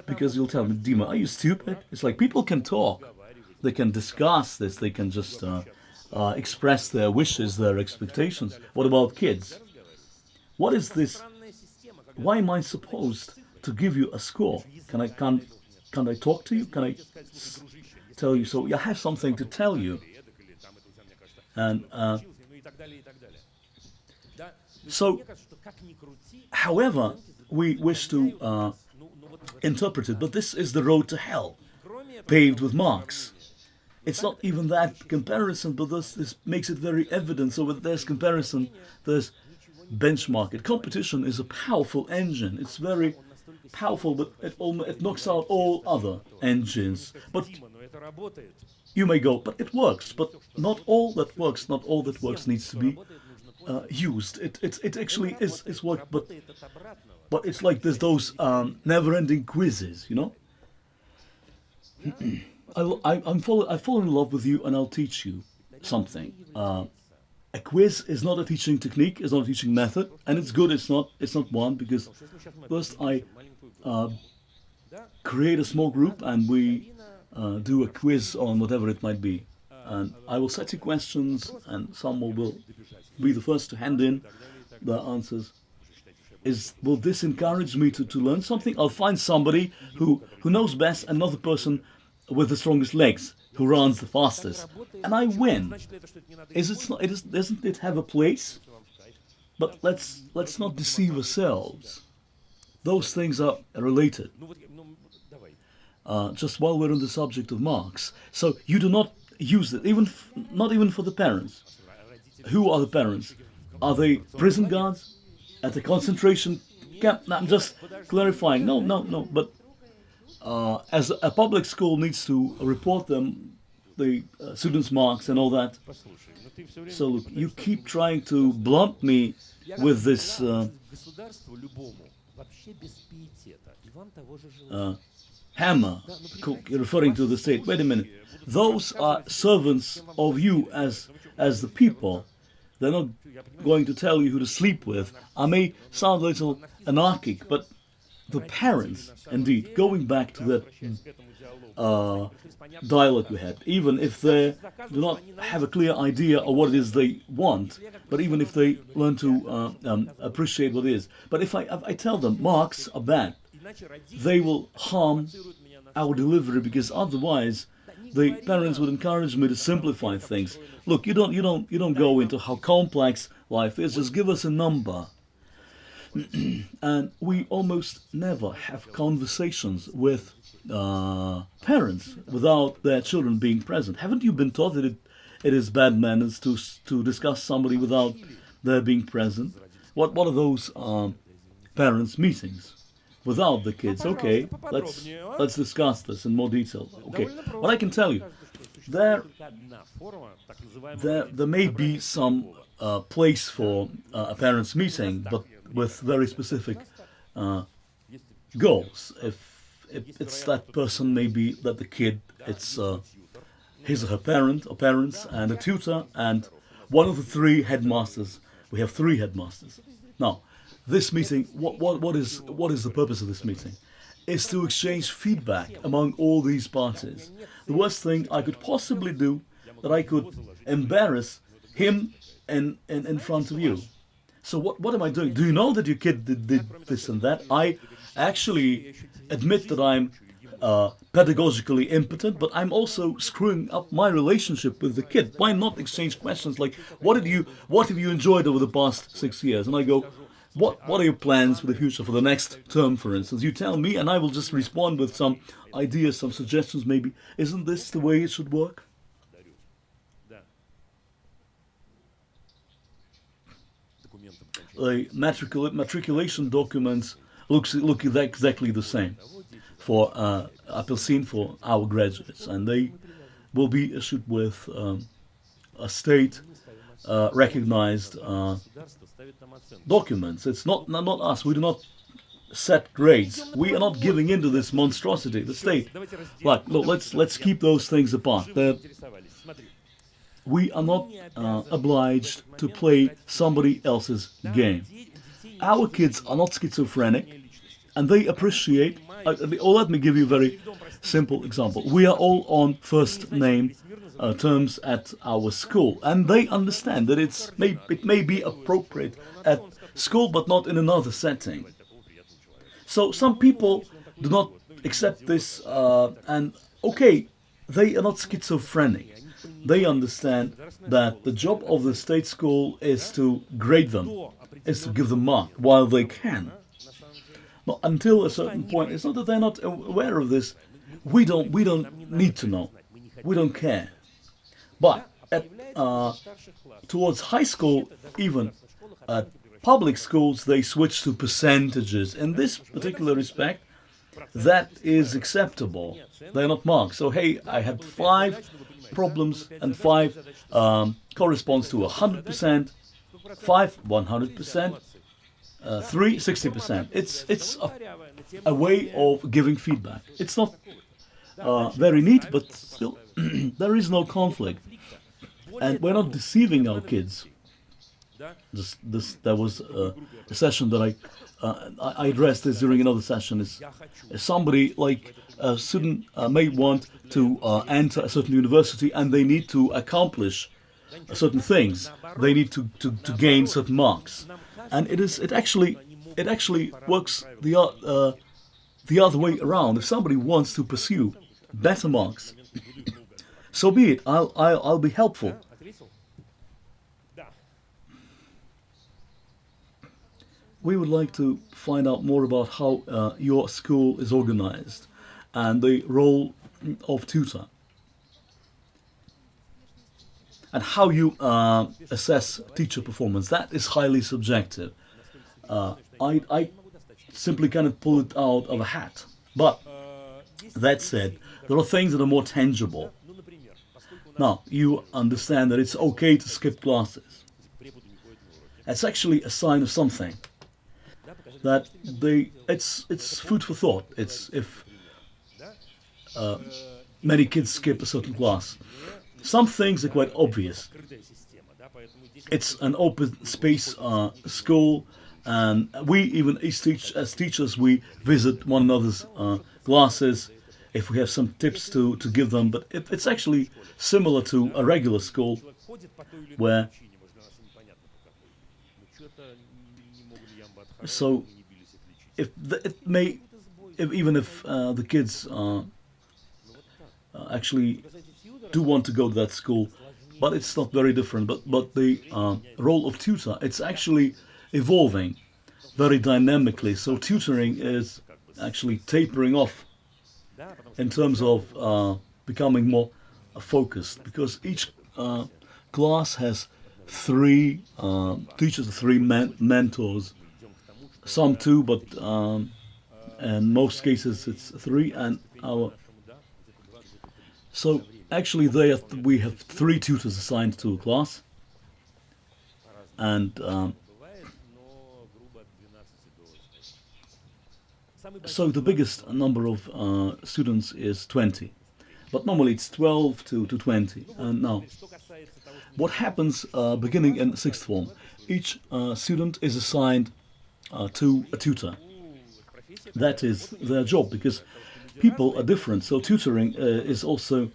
Because you'll tell me, Dima, are you stupid? It's like people can talk, they can discuss this, they can just express their wishes, their expectations. What about kids? What is this? Why am I supposed to give you a score? Can I talk to you? Can I tell you? So I have something to tell you, and. So, however we wish to interpret it, but this is the road to hell, paved with marks. It's not even that comparison, but this makes it very evident. So when there's comparison, there's benchmark. Competition is a powerful engine. It's very powerful, but it knocks out all other engines. But you may go, but it works. But not all that works needs to be used. It actually is work, but it's like there's those never-ending quizzes, you know. I fall in love with you, and I'll teach you something. A quiz is not a teaching technique, it's not a teaching method, and it's good. It's not one, because first I create a small group and we do a quiz on whatever it might be, and I will set you questions, and someone will be the first to hand in the answers. Will this encourage me to learn something? I'll find somebody who knows best, another person with the strongest legs, who runs the fastest, and I win. Doesn't it have a place? But let's not deceive ourselves. Those things are related. Just while we're on the subject of marks, so you do not use it, not even for the parents. Who are the parents? Are they prison guards at a concentration camp? No, I'm just clarifying. No. But as a public school needs to report them, the students' marks and all that. So look, you keep trying to blunt me with this hammer, referring to the state. Wait a minute. Those are servants of you as the people. They're not going to tell you who to sleep with. I may sound a little anarchic, but the parents, indeed, going back to that dialogue we had, even if they do not have a clear idea of what it is they want, but even if they learn to appreciate what it is. But if I tell them marks are bad, they will harm our delivery, because otherwise the parents would encourage me to simplify things. Look, you don't go into how complex life is. Just give us a number. And we almost never have conversations with parents without their children being present. Haven't you been taught that it is bad manners to discuss somebody without their being present? What are those parents' meetings without the kids? Okay, let's discuss this in more detail. Okay, what I can tell you, there there may be some place for a parents' meeting, but with very specific goals. If it's that person, maybe that the kid, it's his or her parent or parents and a tutor and one of the three headmasters. We have three headmasters. Now, this meeting, what is the purpose of this meeting? Is to exchange feedback among all these parties. The worst thing I could possibly do, that I could embarrass him in front of you. So what am I doing? Do you know that your kid did this and that? I actually admit that I'm pedagogically impotent, but I'm also screwing up my relationship with the kid. Why not exchange questions like, what have you enjoyed over the past 6 years? And I go, what are your plans for the future, for the next term, for instance? You tell me, and I will just respond with some ideas, some suggestions maybe. Isn't this the way it should work? The matriculation documents look exactly the same for Apelsin, for our graduates, and they will be issued with a state recognized documents. It's not us. We do not set grades. We are not giving in to this monstrosity. The state, look, let's keep those things apart. We are not obliged to play somebody else's game. Our kids are not schizophrenic, and they appreciate. Let me give you a very simple example. We are all on first name terms at our school, and they understand that it may be appropriate at school, but not in another setting. So some people do not accept this, and okay, they are not schizophrenic. They understand that the job of the state school is to grade them, is to give them mark while they can. But until a certain point, it's not that they're not aware of this. We don't need to know. We don't care. But towards high school, even at public schools, they switch to percentages. In this particular respect, that is acceptable. They're not marked. So hey, I had 5 problems, and 5 corresponds to 100%, 5 100%, 3 60%. It's a way of giving feedback. It's not very neat, but still there is no conflict, and we're not deceiving our kids. There was a session that I addressed this during another session. Is somebody like a student may want to enter a certain university, and they need to accomplish certain things. They need to gain certain marks, and it actually works the other way around. If somebody wants to pursue better marks, so be it. I'll be helpful. We would like to find out more about how your school is organized and the role of tutor, and how you assess teacher performance. That is highly subjective. I simply cannot pull it out of a hat. But that said, there are things that are more tangible. Now, you understand that it's okay to skip classes. It's actually a sign of something. That it's food for thought. It's if many kids skip a certain class. Some things are quite obvious. It's an open space school, and we even as teachers we visit one another's classes if we have some tips to give them. But it's actually similar to a regular school where. So, if even if the kids actually do want to go to that school, but it's not very different. But the role of tutor, it's actually evolving very dynamically. So tutoring is actually tapering off in terms of becoming more focused, because each class has three teachers, three mentors, some two, but in most cases it's three, and our so actually we have three tutors assigned to a class, and so the biggest number of students is 20, but normally it's 12 to 20. And now, what happens beginning in sixth form? Each student is assigned to a tutor. That is their job, because people are different. So tutoring is also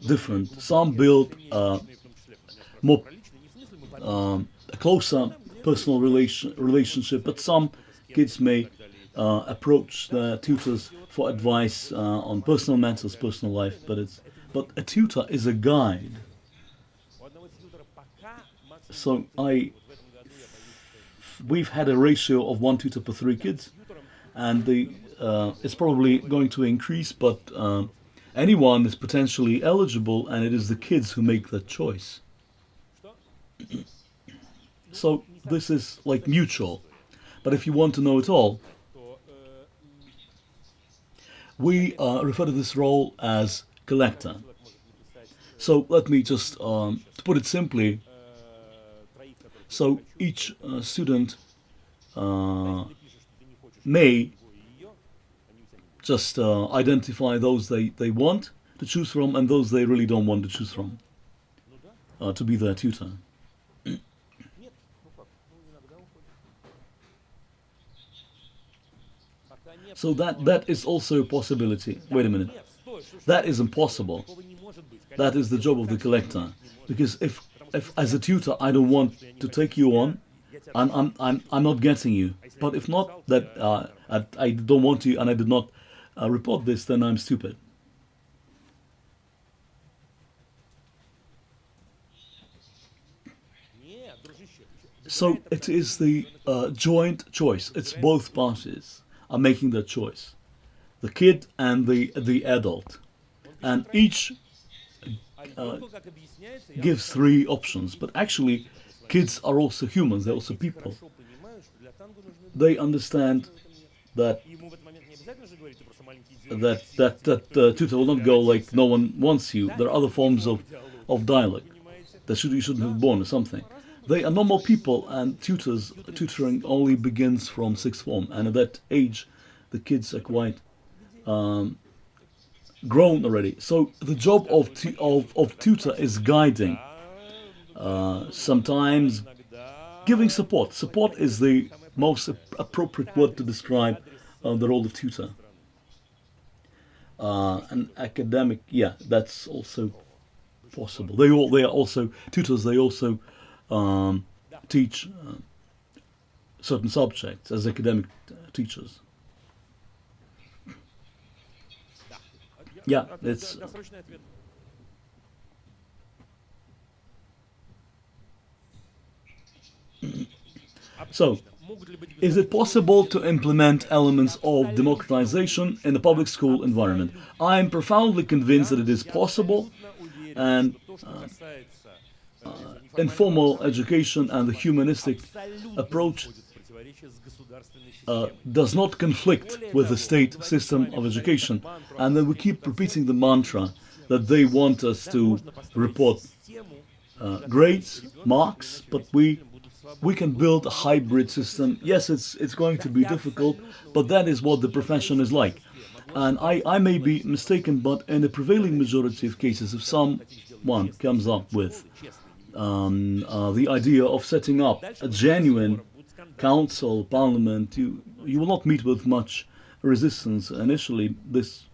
different. Some build more a closer personal relationship, but some kids may approach their tutors for advice on personal matters, personal life. But a tutor is a guide. So we've had a ratio of one tutor per three kids, and it's probably going to increase. But anyone is potentially eligible, and it is the kids who make that choice. So this is like mutual. But if you want to know it all, we refer to this role as collector. So let me just to put it simply. So each student may just identify those they want to choose from, and those they really don't want to choose from to be their tutor. So that is also a possibility. Wait a minute. That is impossible. That is the job of the collector. Because if as a tutor I don't want to take you on, I'm not getting you. But if not that I don't want you and I did not report this, then I'm stupid. So it is the joint choice. It's both parties are making their choice, the kid and the adult, and each gives three options. But actually, kids are also humans; they're also people. They understand that that tutor will not go like no one wants you. There are other forms of dialogue that you shouldn't have born or something. They are normal people, and tutoring only begins from sixth form, and at that age, the kids are quite grown already. So the job of tutor is guiding, sometimes giving support. Support is the most appropriate word to describe the role of tutor. And academic, yeah, that's also possible. They are also tutors. They also teach certain subjects as academic teachers. Yeah, it's. So, is it possible to implement elements of democratization in the public school environment? I am profoundly convinced that it is possible, and informal education and the humanistic approach does not conflict with the state system of education. And then we keep repeating the mantra that they want us to report grades, marks, but we can build a hybrid system. Yes, it's going to be difficult, but that is what the profession is like. And I may be mistaken, but in the prevailing majority of cases, if someone comes up with the idea of setting up a genuine council, parliament, you will not meet with much resistance initially. This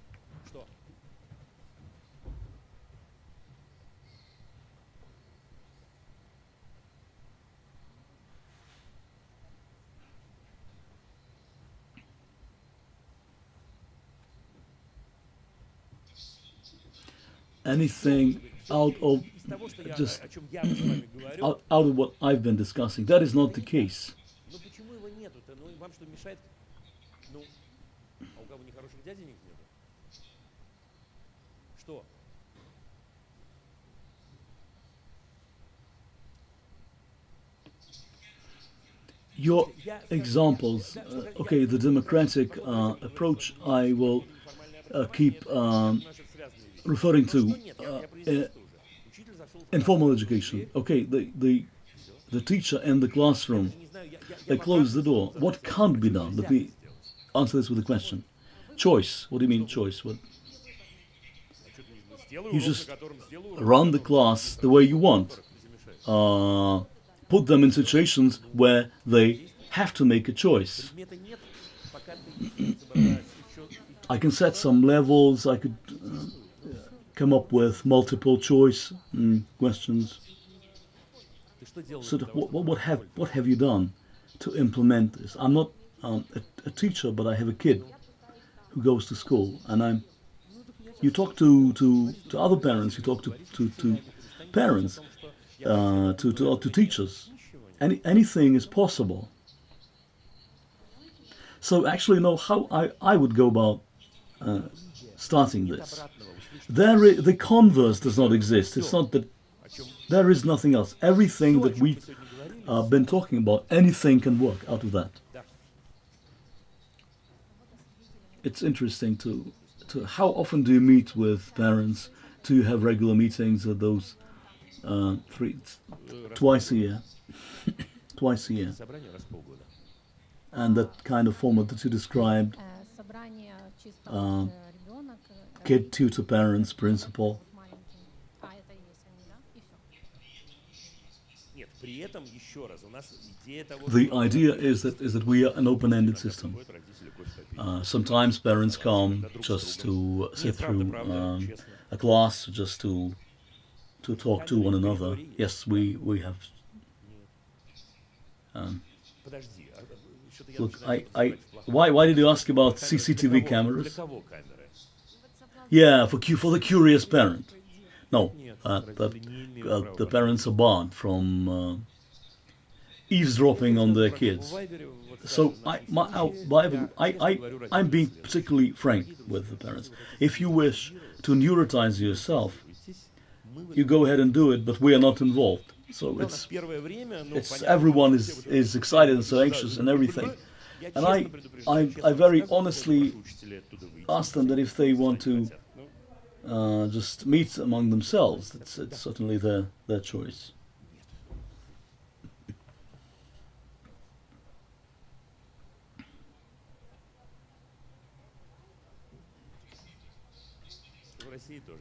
anything out of just out of what I've been discussing. That is not the case. your examples, okay, the democratic approach, I will keep referring to informal education. Okay, the teacher in the classroom, they close the door. What can't be done? Let me answer this with a question. Choice. What do you mean choice? What? You just run the class the way you want. Put them in situations where they have to make a choice. I can set some levels. I could come up with multiple choice questions. So what have you done to implement this? I'm not a teacher, but I have a kid who goes to school, and you talk to other parents, you talk to parents, to teachers. Anything is possible. So actually, no, how I would go about starting this. The converse does not exist. It's not that there is nothing else. Everything that we've been talking about, anything can work out of that. It's interesting to how often do you meet with parents? Do you have regular meetings at those twice a year? Twice a year. And that kind of format that you described, kid, tutor, parents, principal. The idea is that we are an open-ended system. Sometimes parents come just to sit through a class, just to talk to one another. Yes, we have. Look, why did you ask about CCTV cameras? Yeah, for the curious parent. No, the parents are barred from eavesdropping on their kids. So I'm being particularly frank with the parents. If you wish to neurotize yourself, you go ahead and do it, but we are not involved. So it's everyone is excited and so anxious and everything. And I very honestly ask them that if they want to just meet among themselves, it's certainly their choice.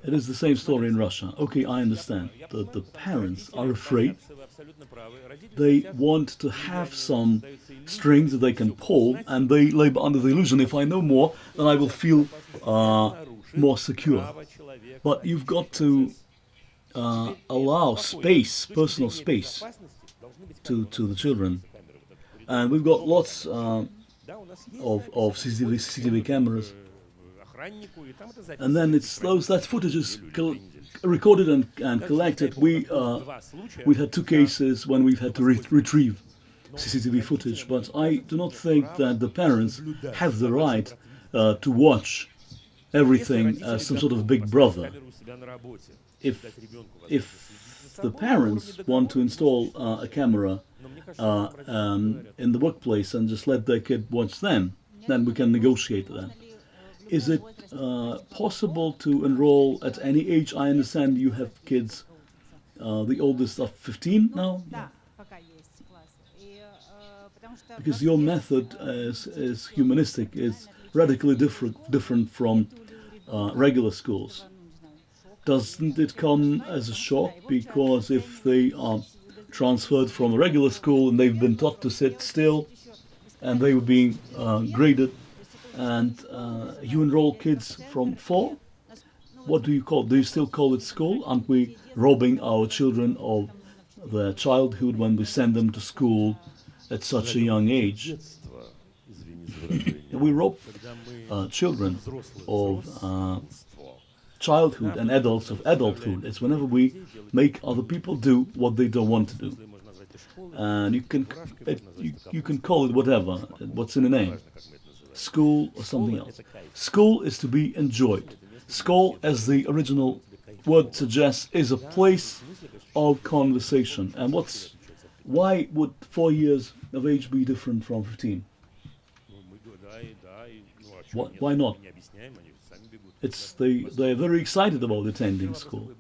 It is the same story in Russia. Okay, I understand. The parents are afraid. They want to have some strings that they can pull, and they labor under the illusion, if I know more, then I will feel more secure. But you've got to allow space, personal space, to the children. And we've got lots of CCTV cameras. And then that footage is recorded and collected. We had 2 cases when we've had to retrieve CCTV footage, but I do not think that the parents have the right to watch everything as some sort of big brother. If the parents want to install a camera in the workplace and just let their kid watch them, then we can negotiate that. Is it possible to enroll at any age? I understand you have kids, the oldest of 15 now? Because your method is humanistic, is radically different from regular schools. Doesn't it come as a shock? Because if they are transferred from a regular school and they've been taught to sit still and they were being graded, and you enroll kids from 4? What do you call it? Do you still call it school? Aren't we robbing our children of their childhood when we send them to school at such a young age? We rob children of childhood and adults of adulthood. It's whenever we make other people do what they don't want to do. And you can call it whatever, what's in the name. School or something else. School is to be enjoyed. School, as the original word suggests, is a place of conversation. And why would 4 years of age be different from 15? Why not? They're very excited about attending school.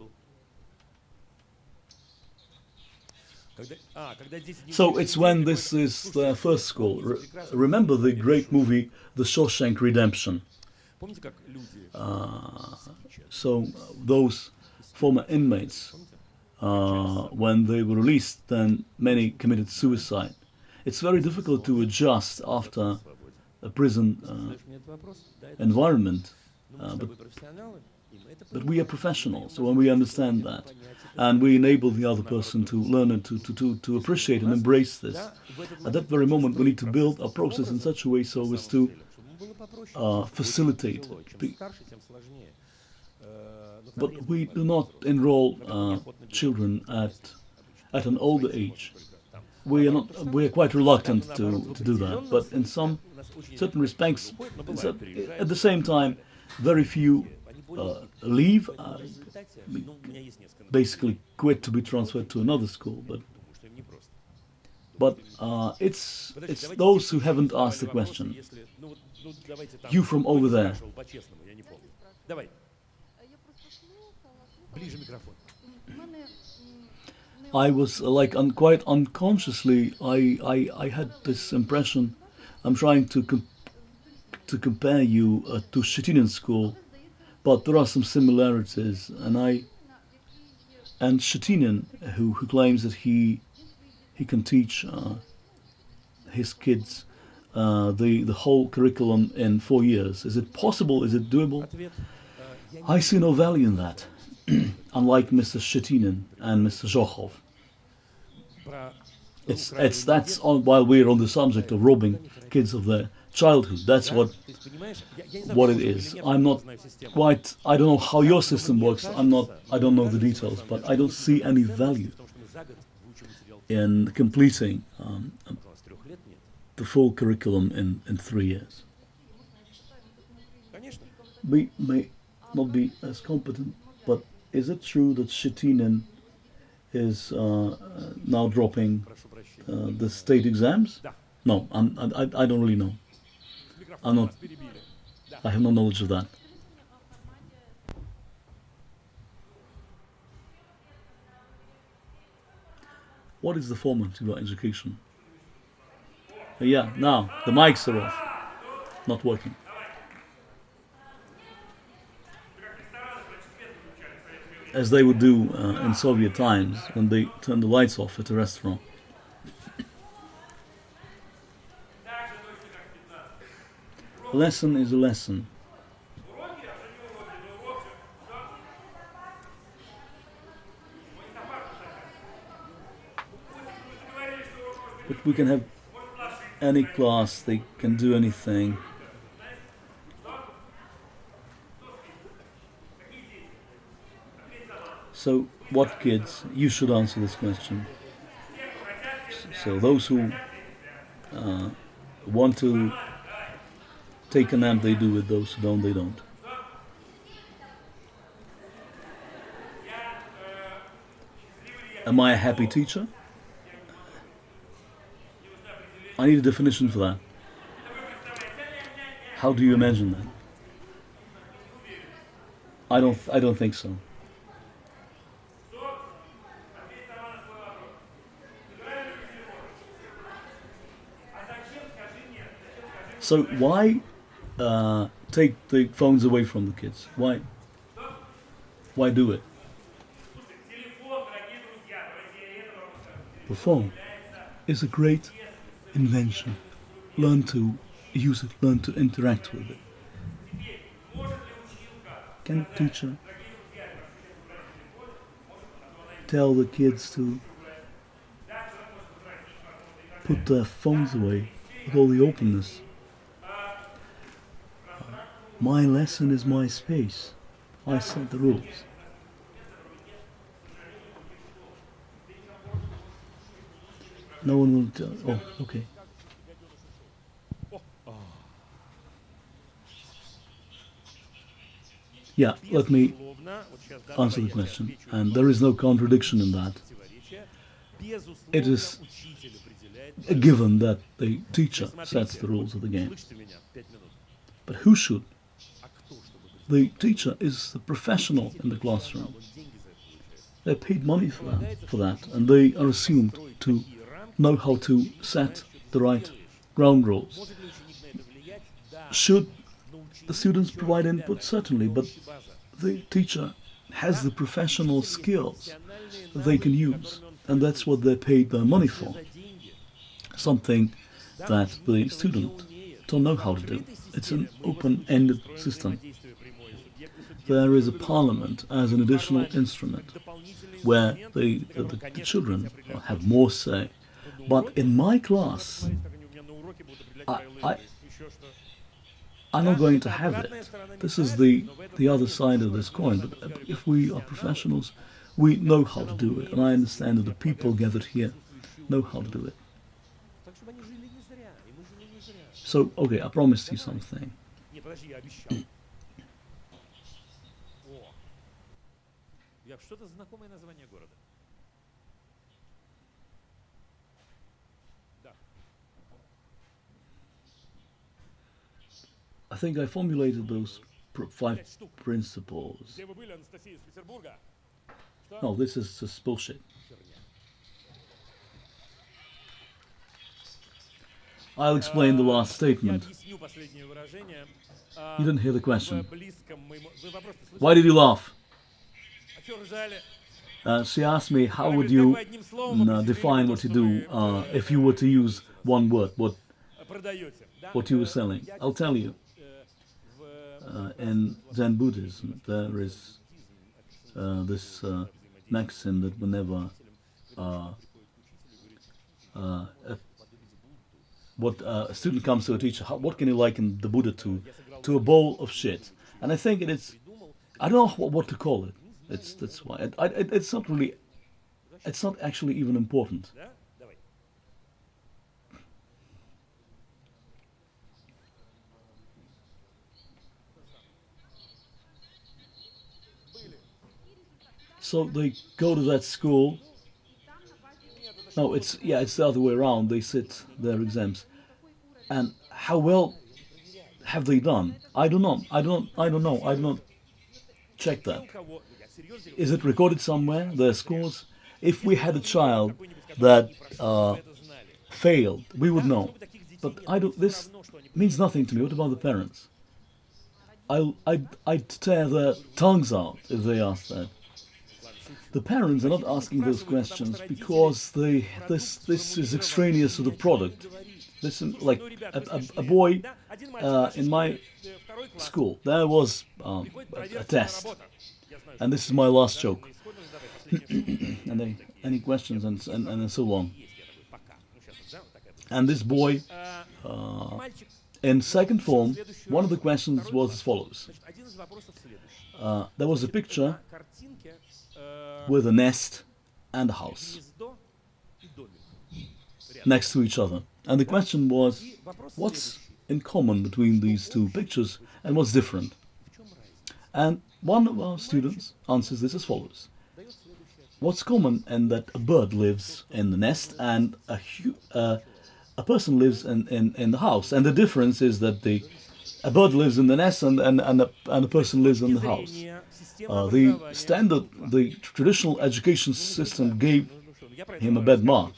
So it's when this is their first school. Remember the great movie The Shawshank Redemption. So those former inmates, when they were released, then many committed suicide. It's very difficult to adjust after a prison environment, but we are professionals, so when we understand that, and we enable the other person to learn and to appreciate and embrace this, at that very moment we need to build a process in such a way so as to facilitate. But we do not enroll children at an older age. We are quite reluctant to do that. But in some certain respects, at the same time, very few leave, basically quit to be transferred to another school. But it's those who haven't asked the question. You from over there. I was quite unconsciously, I had this impression. I'm trying to compare you to Szczecinian school, but there are some similarities, and Szczecinian who claims that he can teach his kids the whole curriculum in 4 years. Is it possible? Is it doable? I see no value in that. Unlike Mr. Szczecinin and Mr. Zhokhov. That's on, while we're on the subject of robbing kids of their childhood. That's what it is. I'm not quite. I don't know how your system works. I don't know the details, but I don't see any value in completing the full curriculum in 3 years. We may not be as competent, but is it true that Szczecinin is now dropping the state exams? No, I don't really know. I have no knowledge of that. What is the format of your education? Yeah, now the mics are off, not working. As they would do in Soviet times when they turned the lights off at a restaurant. A lesson is a lesson. But we can have any class, they can do anything. So, what kids? You should answer this question. So, those who want to take a nap, they do it. Those who don't, they don't. Am I a happy teacher? I need a definition for that. How do you imagine that? I don't think so. So why take the phones away from the kids? Why do it? The phone is a great invention. Learn to use it, learn to interact with it. Can a teacher tell the kids to put their phones away with all the openness? My lesson is my space. I set the rules. No one will tell. Oh, okay. Yeah, let me answer the question. And there is no contradiction in that. It is given that the teacher sets the rules of the game. But who should? The teacher is the professional in the classroom. They're paid money for that, and they are assumed to know how to set the right ground rules. Should the students provide input? Certainly, but the teacher has the professional skills that they can use, and that's what they're paid their money for. Something that the student don't know how to do. It's an open-ended system. There is a parliament as an additional instrument where the children have more say. But in my class, I'm not going to have it. This is the other side of this coin. But if we are professionals, we know how to do it. And I understand that the people gathered here know how to do it. So, okay, I promised you something. I think I formulated those 5 principles. No, this is just bullshit. I'll explain the last statement. You didn't hear the question. Why did you laugh? She asked me, how would you define what you do if you were to use one word, what you were selling? I'll tell you. In Zen Buddhism, there is this maxim that whenever a student comes to a teacher, what can you liken the Buddha to a bowl of shit? And I think I don't know what to call it. That's why it's not really, it's not actually even important. So they go to that school. No, it's the other way around. They sit their exams, and how well have they done? I don't know. I don't know. I do not check that. Is it recorded somewhere? Their scores. If we had a child that failed, we would know. But I don't. This means nothing to me. What about the parents? I'd tear their tongues out if they asked that. The parents are not asking those questions because this is extraneous to the product. Listen, like a boy in my school, there was a test, and this is my last joke. And any questions and so on. And this boy, in second form, one of the questions was as follows. There was a picture with a nest and a house next to each other. And the question was, what's in common between these two pictures and what's different? And one of our students answers this as follows. What's common in that a bird lives in the nest and a person lives in the house. And the difference is that a bird lives in the nest and a person lives in the house. The traditional education system gave him a bad mark,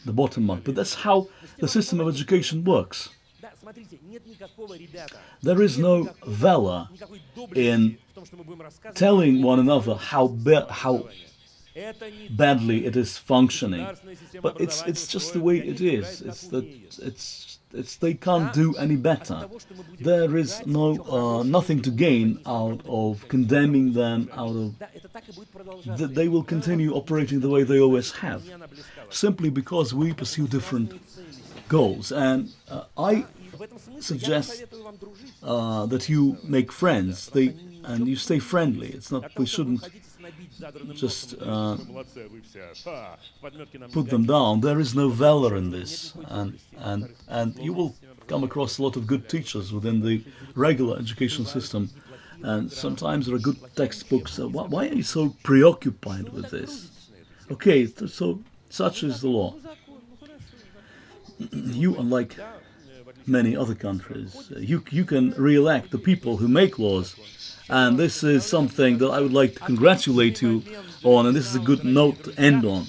the bottom mark. But that's how the system of education works. There is no valor in telling one another how badly it is functioning, but it's just the way it is. They can't do any better. There is nothing to gain out of condemning them. They will continue operating the way they always have, simply because we pursue different goals. And I suggest that you make friends. And you stay friendly. It's not. We shouldn't just put them down. There is no valor in this, and you will come across a lot of good teachers within the regular education system, and sometimes there are good textbooks. Why are you so preoccupied with this? Okay, so such is the law. you, unlike many other countries, you can re-elect the people who make laws. And this is something that I would like to congratulate you on, and this is a good note to end on.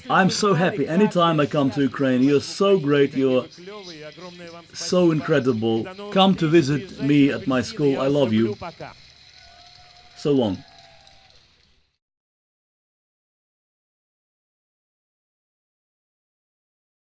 I'm so happy anytime I come to Ukraine. You're so great, you're so incredible. Come to visit me at my school. I love you. So long.